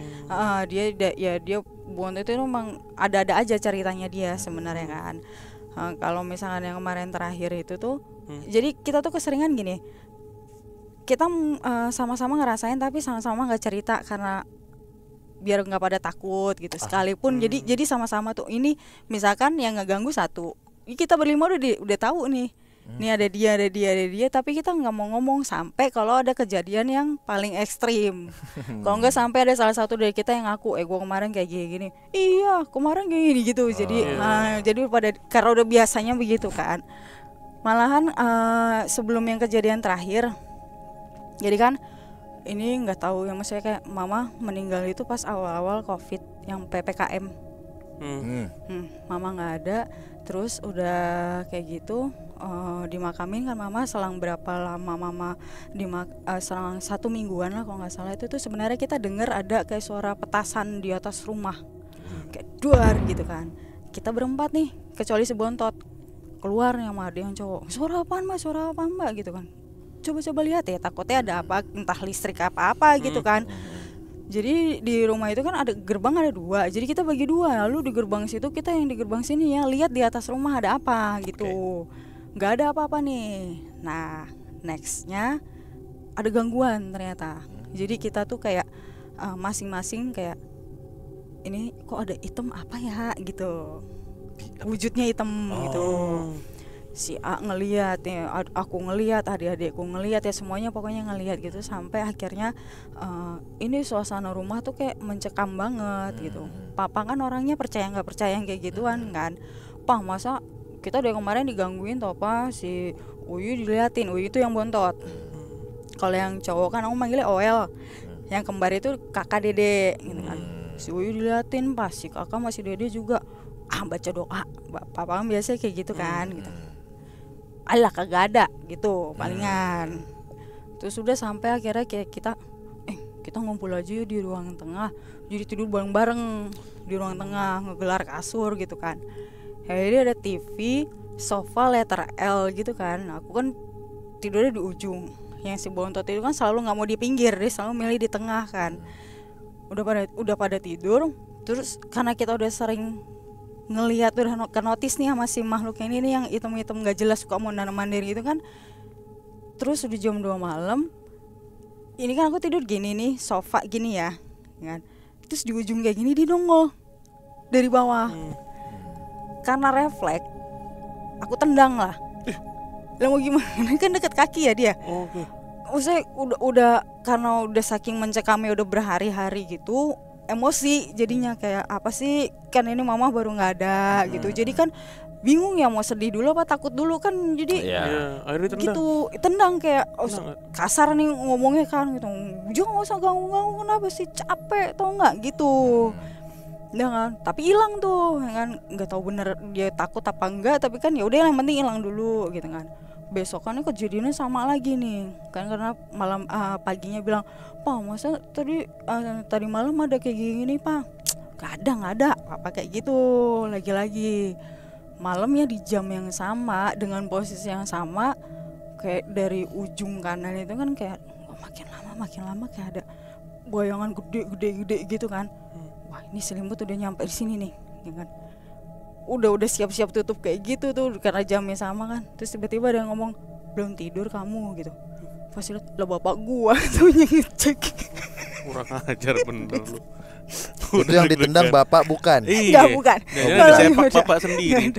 Dia bontot itu memang ada-ada aja ceritanya dia sebenarnya kan. Kalau misalkan yang kemarin terakhir itu tuh, jadi kita tuh keseringan gini. Kita sama-sama ngerasain tapi sama-sama nggak cerita karena biar nggak pada takut gitu. Sekalipun jadi sama-sama tuh ini misalkan yang ngeganggu satu, kita berlima udah tahu nih. Ini ada dia, tapi kita nggak mau ngomong sampai kalau ada kejadian yang paling ekstrim. Kalau nggak sampai ada salah satu dari kita yang ngaku, gue kemarin kayak gini. Iya, kemarin kayak gini gitu. Jadi pada karena udah biasanya begitu kan. Malahan sebelum yang kejadian terakhir, jadi kan ini nggak tahu ya, maksudnya kayak mama meninggal itu pas awal-awal COVID yang PPKM. Mama nggak ada, terus udah kayak gitu dimakamin kan mama. Selang berapa lama mama selang 1 mingguan lah kalau nggak salah, itu tuh sebenarnya kita dengar ada kayak suara petasan di atas rumah, kayak duar gitu kan. Kita berempat nih kecuali si bontot, keluar yang ada yang cowok, suara apaan mbak gitu kan. Coba lihat ya, takutnya ada apa, entah listrik apa gitu kan. Jadi di rumah itu kan ada gerbang, ada 2. Jadi kita bagi 2. Lalu di gerbang situ kita yang di gerbang sini ya lihat di atas rumah ada apa gitu. Nggak ada apa-apa nih. Nah nextnya ada gangguan ternyata. Jadi kita tuh kayak masing-masing kayak ini kok ada hitam apa ya gitu. Wujudnya hitam gitu. Si A ngelihat ya, aku ngelihat, adik-adikku ngelihat ya, semuanya pokoknya ngelihat gitu sampai akhirnya ini suasana rumah tuh kayak mencekam banget gitu. Papa kan orangnya percaya nggak percaya yang kayak gituan kan. Pah, masa kita dari kemarin digangguin toh pa, si Uyu diliatin. Uyu itu yang bontot. Kalau yang cowok kan aku manggilnya Oel. Yang kembar itu kakak dede gitu kan. Si Uyu diliatin, pas si kakak masih dede juga baca doa. Papa kan biasa kayak gitu kan gitu. Alah kagak ada gitu palingan. Terus udah sampai akhirnya kayak kita ngumpul aja yuk di ruang tengah. Jadi tidur bareng-bareng di ruang tengah, ngegelar kasur gitu kan. Jadi ada TV, sofa letter L gitu kan. Aku kan tidurnya di ujung. Yang si bontot itu kan selalu nggak mau di pinggir, dia selalu milih di tengah kan. Udah pada tidur. Terus karena kita udah sering ngelihat, udah kenotis nih sama si makhluk ini nih yang hitam-hitam gak jelas suka mondar-mandir gitu kan. Terus udah jam 2 malam, ini kan aku tidur gini nih, sofa gini ya kan. Terus di ujung kayak gini dia nongol dari bawah. Karena refleks aku tendang lah. Lah mau gimana, kan deket kaki ya dia. Maksudnya udah karena udah saking mencekamnya, udah berhari-hari gitu, emosi jadinya kayak apa sih, kan ini mama baru nggak ada gitu. Jadi kan bingung ya mau sedih dulu apa takut dulu kan. Jadi akhirnya gitu tendang kayak kasar nih ngomongnya kan gitu. Jangan nggak usah ganggu kenapa sih, capek tau nggak gitu. Jangan, tapi hilang tuh kan, nggak tahu bener dia takut apa enggak, tapi kan ya udah yang penting hilang dulu gitu kan. Besokannya kejadiannya sama lagi nih kan, karena malam paginya bilang, "Pak, masa tadi malam ada kayak gini, Pak?" Gak ada apa kayak gitu. Lagi-lagi malamnya di jam yang sama dengan posisi yang sama, kayak dari ujung kanan itu kan kayak makin lama kayak ada bayangan gede gitu kan. Wah, ini selimut udah nyampe di sini nih, ya kan. Udah siap-siap tutup kayak gitu tuh karena jamnya sama kan. Terus tiba-tiba ada yang ngomong, "Belum tidur kamu?" gitu. Pas lihat, lah bapak gua tuh ngecek. Kurang ajar bener lu. Itu yang ditendang bapak bukan? Enggak, bukan. Kalau sepak bapak sendiri.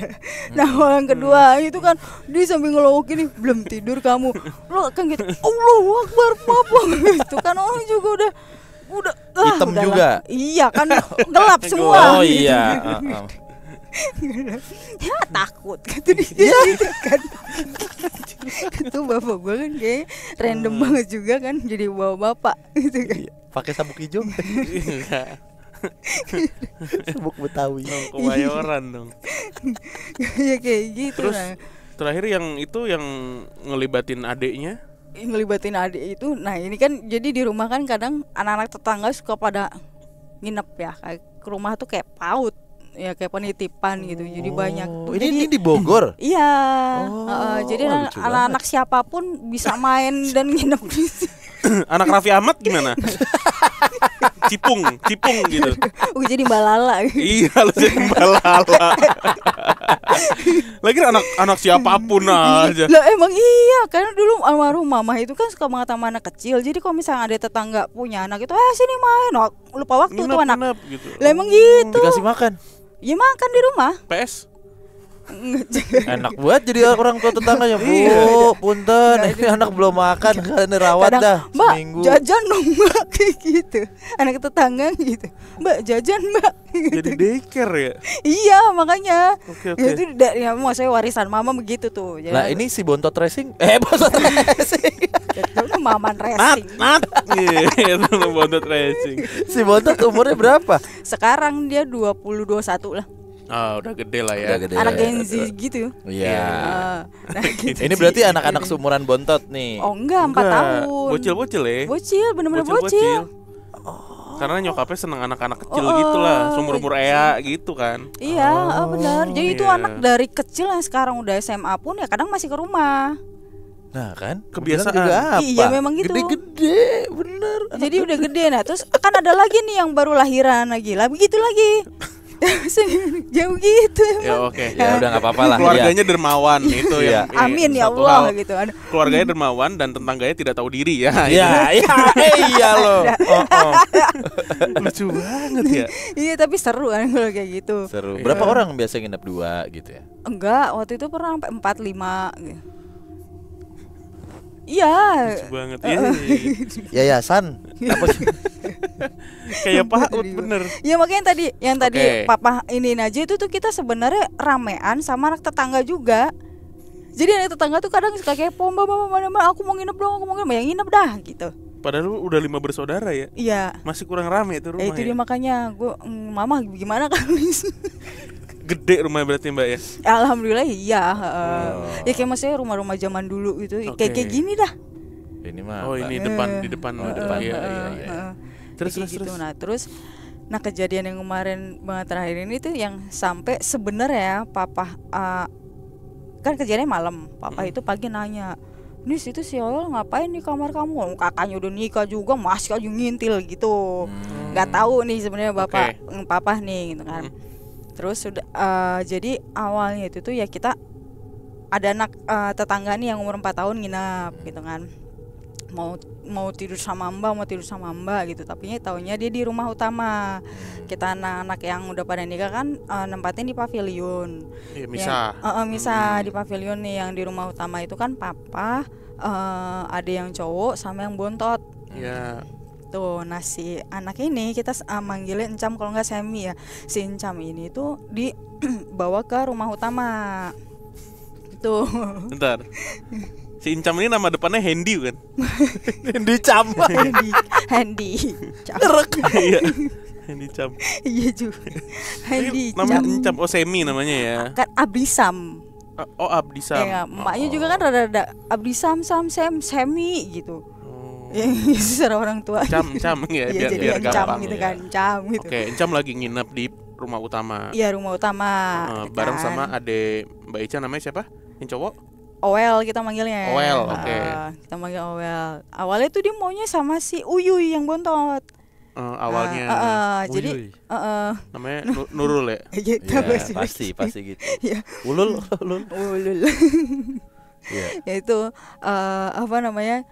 Nah, yang kedua itu kan dia sambil ngelawak gini, "Belum tidur kamu?" Lo kan gitu, "Allahu Akbar, Bapak." Gitu kan orang juga udah Hitam udahlah. juga? Iya kan gelap semua. Oh iya. Ya takut kata dia gitu kan. Itu bapak gue kan kayak random banget juga kan, jadi bawa bapak gitu kan. Pakai sabuk hijau. Enggak. Sabuk Betawi. Kebayoran dong. Ya kayak gitu. Terus Nah, terakhir yang itu yang ngelibatin adeknya. ngelibatin adik itu, nah ini kan jadi di rumah kan kadang anak-anak tetangga suka pada nginep ya, kayak ke rumah tuh kayak PAUD ya, kayak penitipan gitu, jadi banyak tuh. Ini di Bogor. Iya, Oh, jadi wah, lucu anak-anak siapapun bisa main dan nginep di situ. Anak Raffi Ahmad gimana? Cipung gitu. Jadi balala. Iya, lu jadi balala. Lagi anak siapapun aja. Lah emang iya, karena dulu almarhum mama itu kan suka banget sama anak kecil. Jadi kalau misalnya ada tetangga punya anak itu, sini main. Oh, lupa waktu tuh anak. Nginep gitu. Lah emang gitu. Dikasih makan. Ya makan di rumah. PS. Enak buat jadi orang tua tetangganya. Bu, punten, ini anak belum makan, kalian rawat Kadang, dah Mbak, seminggu. jajan dong Mbak, kayak gitu. Anak tetangga gitu. Mbak, jajan Mbak. Gitu. Jadi daycare ya. Iya, makanya. Oke. Itu dari maksudnya warisan mama begitu tuh. Jadi, Lah ini si Bontot Racing. Bontot Racing. itu Maman Racing. Nat. Gitu Bontot Racing. Si Bontot umurnya berapa? Sekarang dia 20-21 lah. Udah gede lah ya. Udah gede. Anak Gen Z gitu. Iya. Nah, gitu. Ini berarti anak-anak seumuran Bontot nih. Oh enggak, 4 tahun. Bocil-bocil ya. Bocil, bener-bener bocil. Karena nyokapnya seneng anak-anak kecil gitu lah, seumur-umur Ea gitu kan. Iya, benar. Jadi itu Iya. anak dari kecil yang sekarang udah SMA pun ya kadang masih ke rumah. Nah kan, Kebiasaan. Gua bilang juga apa? Iya, memang gitu. Gede-gede, bener. Jadi udah gede. Nah terus kan ada lagi nih yang baru lahiran lagi lah, begitu lagi. Jauh gitu Ya emang. oke. Ya udah nggak apa-apa lah. Keluarganya dermawan itu Iya. yang Amin ya satu Allah hal. gitu. Keluarganya dermawan dan tetangganya tidak tahu diri ya. Iya, iya loh. Lucu banget ya. Iya tapi seru kan kalau kayak gitu. Seru. Iya. Berapa orang biasa nginep 2 gitu ya? Enggak, waktu itu pernah sampai 4-5 gitu. Iya. Lucu banget ya. Yayasan. Apa sih? Kayak PAUD bener. Ya makanya tadi yang tadi Oke. papa ini aja itu tuh kita sebenarnya ramean sama anak tetangga juga. Jadi anak tetangga tuh kadang suka kepo, mbak aku mau nginep dong, aku mau nginep, ya nginep dah gitu. Padahal lu udah 5 bersaudara ya. Iya. Masih kurang rame itu rumah Itu ya. dia makanya gue, mama gimana kan? Gede rumah berarti Mbak ya. Alhamdulillah iya. Ya kayak maksudnya rumah-rumah zaman dulu itu Oke. kayak gini dah. Ini mah. Oh ini di depan. Iya. Terus. Nah terus, kejadian yang kemarin banget terakhir ini tuh yang sampai sebenarnya papa kan kejadiannya malam, papa itu pagi nanya, Nis itu si Oel ngapain di kamar kamu? Kakaknya udah nikah juga masih aja ngintil gitu. Nggak tahu nih sebenarnya bapak papa nih gitu kan. Terus sudah jadi awalnya itu tuh ya kita ada anak tetangga nih yang umur 4 tahun nginap gitu kan. Mau tidur sama mbak gitu, tapi taunya dia di rumah utama. Kita anak-anak yang udah pada nikah kan nempatin di pavilion. Iya, misah. Misah di pavilion nih. Yang di rumah utama itu kan papa, ada yang cowok sama yang bontot. Iya. Tuh, nah si anak ini kita manggilnya Encam kalau nggak Semi ya. Si Encam ini tuh dibawa ke rumah utama. Tuh. Bentar. Si Incam ini nama depannya Hendy kan? Hendy Cam. Handy. Iya. Hendy Cam. Iya juga. Handy. Namanya Incam Semi namanya ya. Kan Abdisam. Oh Abdisam. Ya, emaknya juga kan rada-rada Abdisam Semi gitu. Ya, secara orang tua. Cam ya, Iya, jadi biar Encam gampang. gitu kan, Encam gitu. Oke, Incam lagi nginep di rumah utama. Iya, rumah utama. Bareng kan. sama ade Mbak Ica, namanya siapa? Yang cowok? Owel kita manggilnya. Owel, oke. Kita manggil Owel. Awalnya tuh dia maunya sama si Uyuy yang bontot. Awalnya. Jadi Namanya Nurul ya? gitu Ya, pasti gitu. Iya. Ulul. Ulul. Iya. Ya itu apa namanya?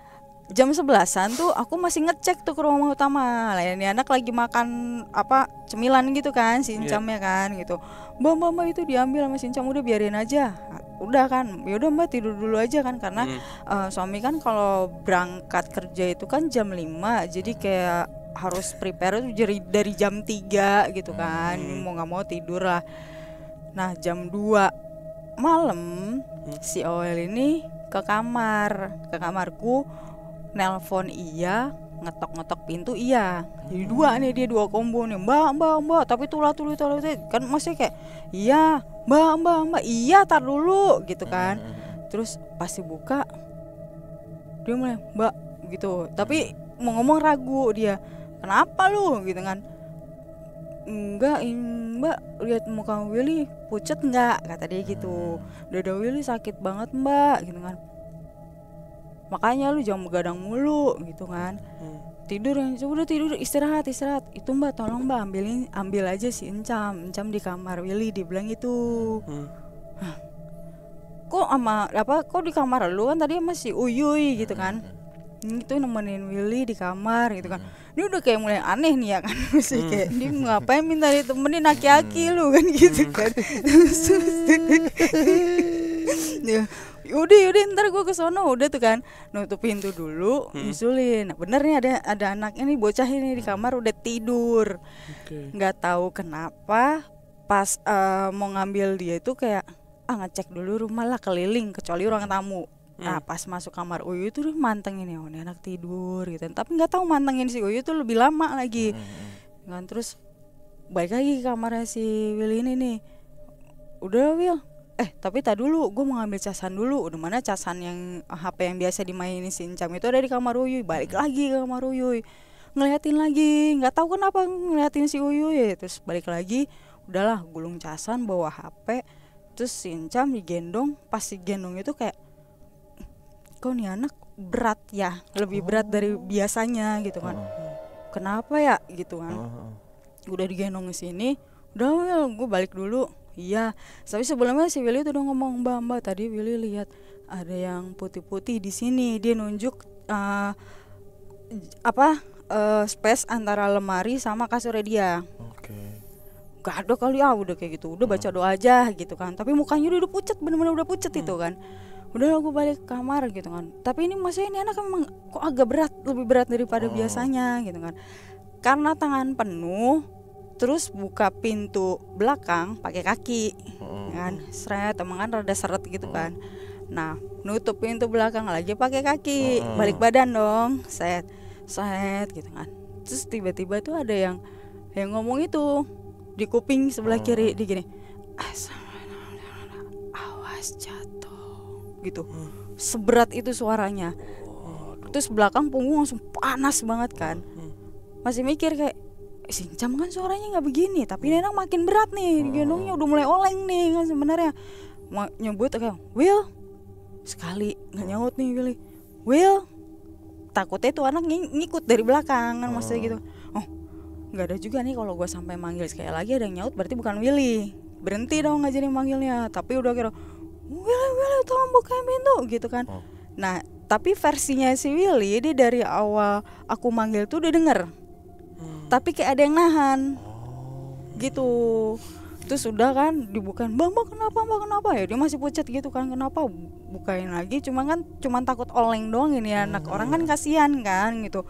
Jam 11-an tuh aku masih ngecek tuh ke rumah utama. Lah ini anak lagi makan apa cemilan gitu kan, si Incamnya kan gitu. Mbak itu diambil sama si Incam, udah biarin aja. Udah kan, yaudah mbak tidur dulu aja kan. Karena suami kan kalau berangkat kerja itu kan jam 5. Jadi kayak harus prepare tuh dari jam 3 gitu kan. Mau nggak mau tidur lah. Nah jam 2 malam si Oel ini ke kamarku, nelpon iya, ngetok pintu iya. Jadi dua combo nih, mbak, tapi tulah kan masih kayak iya mbak iya tar dulu gitu kan. Terus pasti buka dia mulai mbak gitu, tapi mau ngomong ragu dia, kenapa lu gitu kan. Enggak mbak, lihat muka Willy pucet enggak, kata dia gitu. Dada Willy sakit banget mbak gitu kan, makanya lu jangan begadang mulu gitu kan. Tidur yang udah tidur, istirahat. Itu mbak tolong mbak ambil aja si Encam di kamar Willy, dibilang gitu. Kok di kamar lu kan tadi masih Uyuy gitu kan. Itu nemenin Willy di kamar gitu kan. Ini udah kayak mulai aneh nih ya kan. Masih kayak dia ngapain minta ditemenin aki-aki lu kan gitu kan. Yaudah ntar gue kesono, udah tuh kan nutup pintu dulu, nyusulin. Nah, bener nih ada anaknya nih, bocah ini di kamar udah tidur. Nggak tahu kenapa pas mau ngambil dia itu kayak ngecek dulu rumah lah, keliling kecuali ruang tamu. Nah pas masuk kamar Uyu tuh mantengin ya, ini anak tidur gitu. Tapi nggak tahu mantengin si Uyu tuh lebih lama lagi. Kan terus balik lagi ke kamarnya si Will ini nih. Udah Will, tapi tak dulu, gue mau ngambil casan dulu. Udah mana casan yang HP yang biasa dimainin si Encam itu ada di kamar Uyu. Balik lagi ke kamar Uyu, ngeliatin lagi, nggak tahu kenapa ngeliatin si Uyu ya. Terus balik lagi, udahlah gulung casan, bawa HP. Terus si Encam digendong, pas si gendong itu kayak, kok nih anak berat ya, lebih berat dari biasanya gitu kan. Kenapa ya gitu kan. Udah digendong ke sini, udah Will, gue balik dulu. Iya, tapi sebelumnya si Willy tuh udah ngomong, mbak tadi Willy lihat ada yang putih-putih di sini. Dia nunjuk space antara lemari sama kasurnya dia. Gak ada kali udah kayak gitu, udah baca doa aja gitu kan. Tapi mukanya udah pucet, bener-bener udah pucet itu kan. Udah aku balik ke kamar gitu kan. Tapi ini maksudnya ini anak emang kok agak berat, lebih berat daripada biasanya gitu kan. Karena tangan penuh, terus buka pintu belakang pakai kaki kan, seret, emang kan rada seret gitu kan. Nah nutup pintu belakang lagi pakai kaki, balik badan dong, set gitu kan. Terus tiba-tiba tuh ada yang ngomong itu di kuping sebelah kiri, di gini, awas jatuh gitu. Seberat itu suaranya. Terus belakang punggung langsung panas banget kan. Masih mikir kayak, si Encam kan suaranya nggak begini, tapi ini enak makin berat nih, gendongnya udah mulai oleng nih kan sebenarnya. Mau nyebut kayak Will, sekali nggak nyaut nih Willy, Will, takutnya tuh anak ngikut dari belakang kan, maksudnya gitu. Oh nggak ada juga nih, kalau gue sampai manggil sekali lagi ada yang nyaut berarti bukan Willy, berhenti dong nggak jadi manggilnya. Tapi udah kira Willy tolong bukain pintu gitu kan. Nah tapi versinya si Willy, dia dari awal aku manggil tuh udah denger, tapi kayak ada yang nahan gitu. Terus udah kan dibukain, mbak kenapa ya, dia masih pucat gitu kan, kenapa, bukain lagi. Cuman takut oleng doang ini anak orang kan, kasihan kan gitu.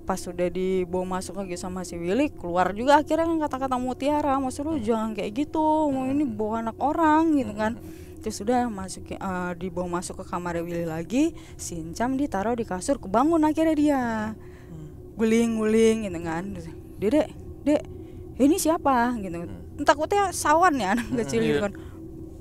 Pas sudah dibawa masuk lagi sama si Willy, keluar juga akhirnya kan kata-kata mutiara, maksud lu jangan kayak gitu, mau ini bawa anak orang gitu kan. Terus sudah dibawa masuk ke kamar Willy lagi, si Encam ditaruh di kasur, kebangun akhirnya dia guling gitu kan. Dek ini siapa gitu. Takutnya sawan ya anak kecil gitu kan.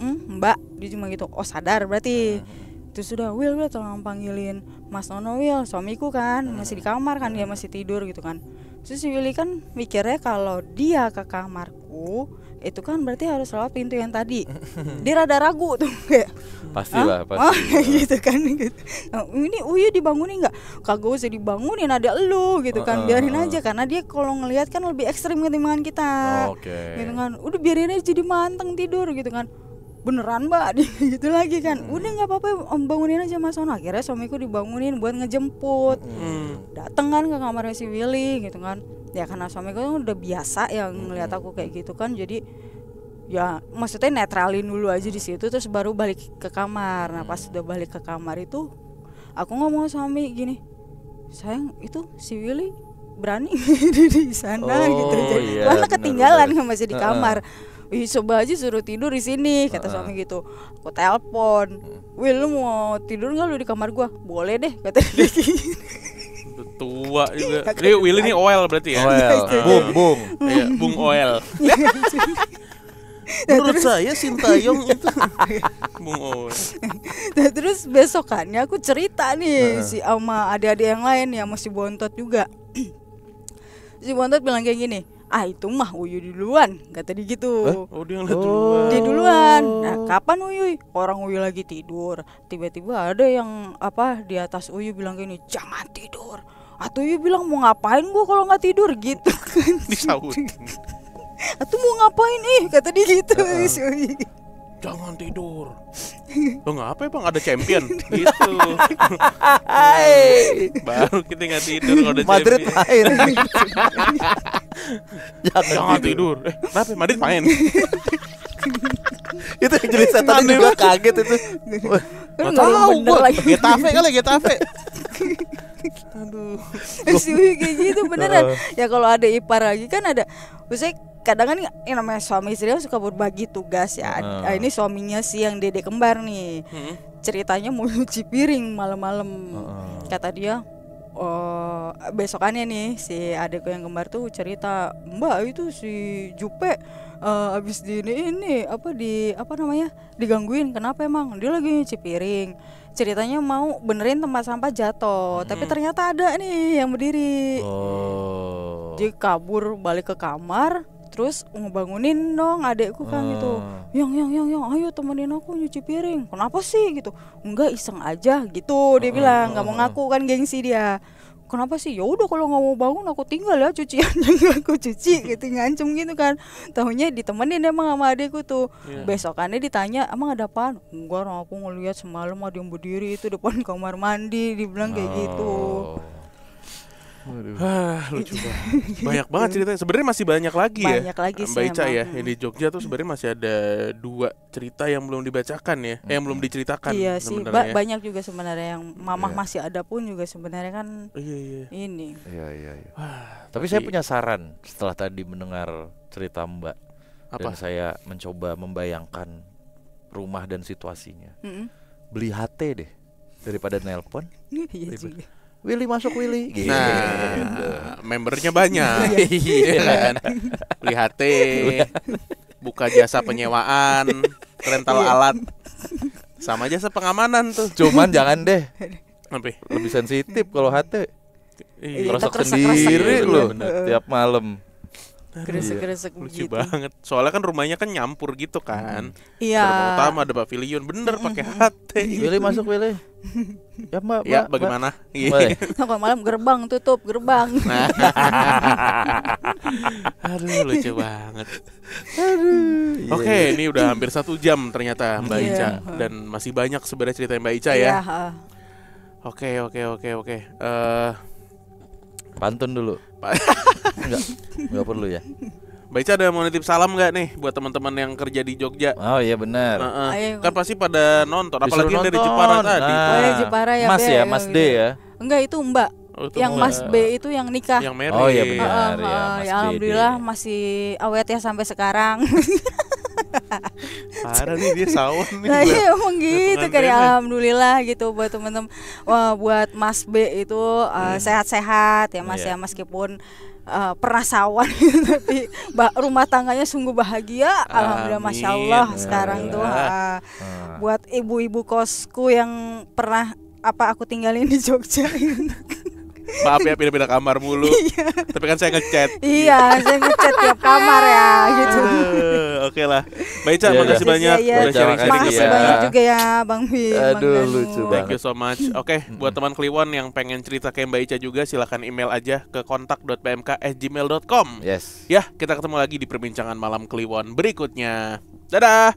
Mbak, dia cuma gitu, oh sadar berarti. Terus sudah Will tolong panggilin Mas Nono, Will suamiku kan masih di kamar kan, dia masih tidur gitu kan. Terus si Willy kan mikirnya kalau dia ke kamarku itu kan berarti harus lewat pintu yang tadi. Dia rada ragu tuh kayak pastilah. Gitu kan gitu. Ini Uyu dibangunin nggak? Kagak usah dibangunin, ada elu gitu kan, biarin aja, karena dia kalau ngelihat kan lebih ekstrim ketimbang kita. Gitu kan, udah biarin aja jadi manteng tidur gitu kan. Beneran mbak gitu lagi kan. Udah nggak apa-apa, bangunin aja Mas Ono. Akhirnya suamiku dibangunin buat ngejemput. Dateng kan ke kamarnya si Willy gitu kan. Ya karena suamiku kan udah biasa ya ngeliat aku kayak gitu kan, jadi ya maksudnya netralin dulu aja di situ, terus baru balik ke kamar. Nah pas udah balik ke kamar itu aku ngomong sama suami gini, sayang itu si Willy berani di sana gitu. Jadi iya, mana bener, ketinggalan bener. masih di kamar. Ih, coba aja suruh tidur di sini, kata suami gitu. Aku telepon, Will, lu mau tidur nggak lu di kamar gua? Boleh deh, kata dia. Udah tua juga. Ini Willy nih Oel berarti ya. Bung. Iya, Bung Oel. Menurut saya Sintayong itu Bung Oel. Nah, terus besokannya aku cerita nih si sama adik-adik yang lain ya, masih Bontot juga. Si Bontot bilang kayak gini, itu mah Uyu duluan, kata dia gitu. Oh, dia ngeliat duluan. Dia duluan. Nah, kapan Uyu? Orang Uyu lagi tidur. Tiba-tiba ada yang di atas Uyu bilang gini, jangan tidur. Atau Uyu bilang mau ngapain gua kalau nggak tidur gitu. Disautin. Atau mau ngapain kata dia gitu. Si Uyu. Jangan tidur. Lo ngapa Bang? Ada champion gitu. Baru kita nggak tidur kalau ada Madrid champion. main. Jangan tidur. Kenapa Madrid main? Itu yang jadi setan juga kaget itu. Kan nggak yang bener lagi. Getafe kali Getafe. Aduh. Si Uyu kayak gitu beneran. Ya kalau ada ipar lagi kan ada. Maksudnya kadang kan yang namanya suami istri suka berbagi tugas ya. Ini suaminya sih yang dedek kembar nih. Ceritanya mau nyuci piring malam-malam. Kata dia, besokannya nih si adekku yang kembar tuh cerita, Mbak itu si Jupe abis digangguin. Kenapa emang? Dia lagi nyuci piring. Ceritanya mau benerin tempat sampah jatuh, tapi ternyata ada nih yang berdiri. Dia kabur balik ke kamar, terus ngebangunin dong adekku kan gitu. Yang, ayo temenin aku nyuci piring. Kenapa sih gitu? Enggak, iseng aja gitu. Dia bilang nggak mau ngaku kan, gengsi dia. Kenapa sih? Ya udah kalau nggak mau bangun aku tinggal ya cucian yang aku cuci gitu, ngancem gitu kan. Tahunya ditemenin emang sama adekku tuh. Besokannya ditanya, emang ada apaan? Enggak, aku ngeliat semalam ada yang berdiri itu depan kamar mandi. Dibilang kayak gitu. Lucu banget. Banyak banget ceritanya. Sebenarnya masih banyak lagi ya. Banyak lagi sih Mbak Ica emang. ya. Yang di Jogja tuh sebenarnya masih ada 2 cerita yang belum dibacakan ya. Yang belum diceritakan. Iya sih, sebenarnya. banyak juga sebenarnya yang mamah masih ada pun juga sebenarnya kan. Iya. Ini. Iya. Tapi saya punya saran setelah tadi mendengar cerita Mbak. Apa? Dan saya mencoba membayangkan rumah dan situasinya. Beli HT deh daripada nelpon. Iya juga. Willy masuk Willy gitu. Nah, membernya banyak. Iya kan. Beli HT, buka jasa penyewaan, rental alat, sama jasa pengamanan tuh. Cuman jangan deh, Apa? lebih sensitif kalau HT. Iya. Keresek keresek-keresek sendiri gitu. loh Bener. tiap malam. Gresek-gresek Lucu begitu. banget. Soalnya kan rumahnya kan nyampur gitu kan. Iya. Ada Bang Utama, ada Pak Filion, bener pakai HT. Willy masuk Willy. Ya Mbak. Ya, Mbak, bagaimana? Mbak. Kalau malam gerbang tutup gerbang. Aduh, lucu banget. Iya. Oke, ini udah hampir 1 jam ternyata Mbak Iya. Ica. Dan masih banyak sebenarnya cerita Mbak Ica Iya. ya. Oke. Pantun dulu. Enggak perlu ya. Mbak Ica ada mau nitip salam nggak nih buat teman-teman yang kerja di Jogja? Oh iya benar. Ayo. Kan pasti pada nonton, apalagi yang dari Disuruh Jepara nonton. tadi. Nah, Oh, ya, Jepara ya, Mas Be, ya, Mas D ya. Enggak, itu Mbak. Oh, itu Yang Mbak. Mas B itu yang nikah. Yang Mary. Oh iya benar. ya, Mas Ya Dede. alhamdulillah masih awet ya sampai sekarang. Parah nih dia sawan nih. Nah, Mbak. iya, emang gitu kan ya, alhamdulillah gitu buat teman-teman. Wah, buat Mas B itu sehat-sehat ya Mas Iya. ya, meskipun pernah sawan gitu, tapi rumah tangganya sungguh bahagia. Alhamdulillah, Amin. masya Allah Ya, sekarang tuh. ya. Buat ibu-ibu kosku yang pernah aku tinggalin di Jogja. Maaf ya pindah-pindah kamar mulu. Tapi kan saya ngechat. Iya, saya ngechat tiap kamar ya gitu. Oke lah. Mbak Ica, Iya, makasih iya. banyak Iya, udah sharing-sharing Makasih Makasih kita. banyak juga ya Bang Bi. Bang Aduh, Danu. lucu Thank you so much. Oke, buat teman Kliwon yang pengen cerita kayak Mbak Ica juga, silakan email aja ke kontak.pmk@gmail.com. Yes. Ya, kita ketemu lagi di perbincangan malam Kliwon berikutnya. Dadah.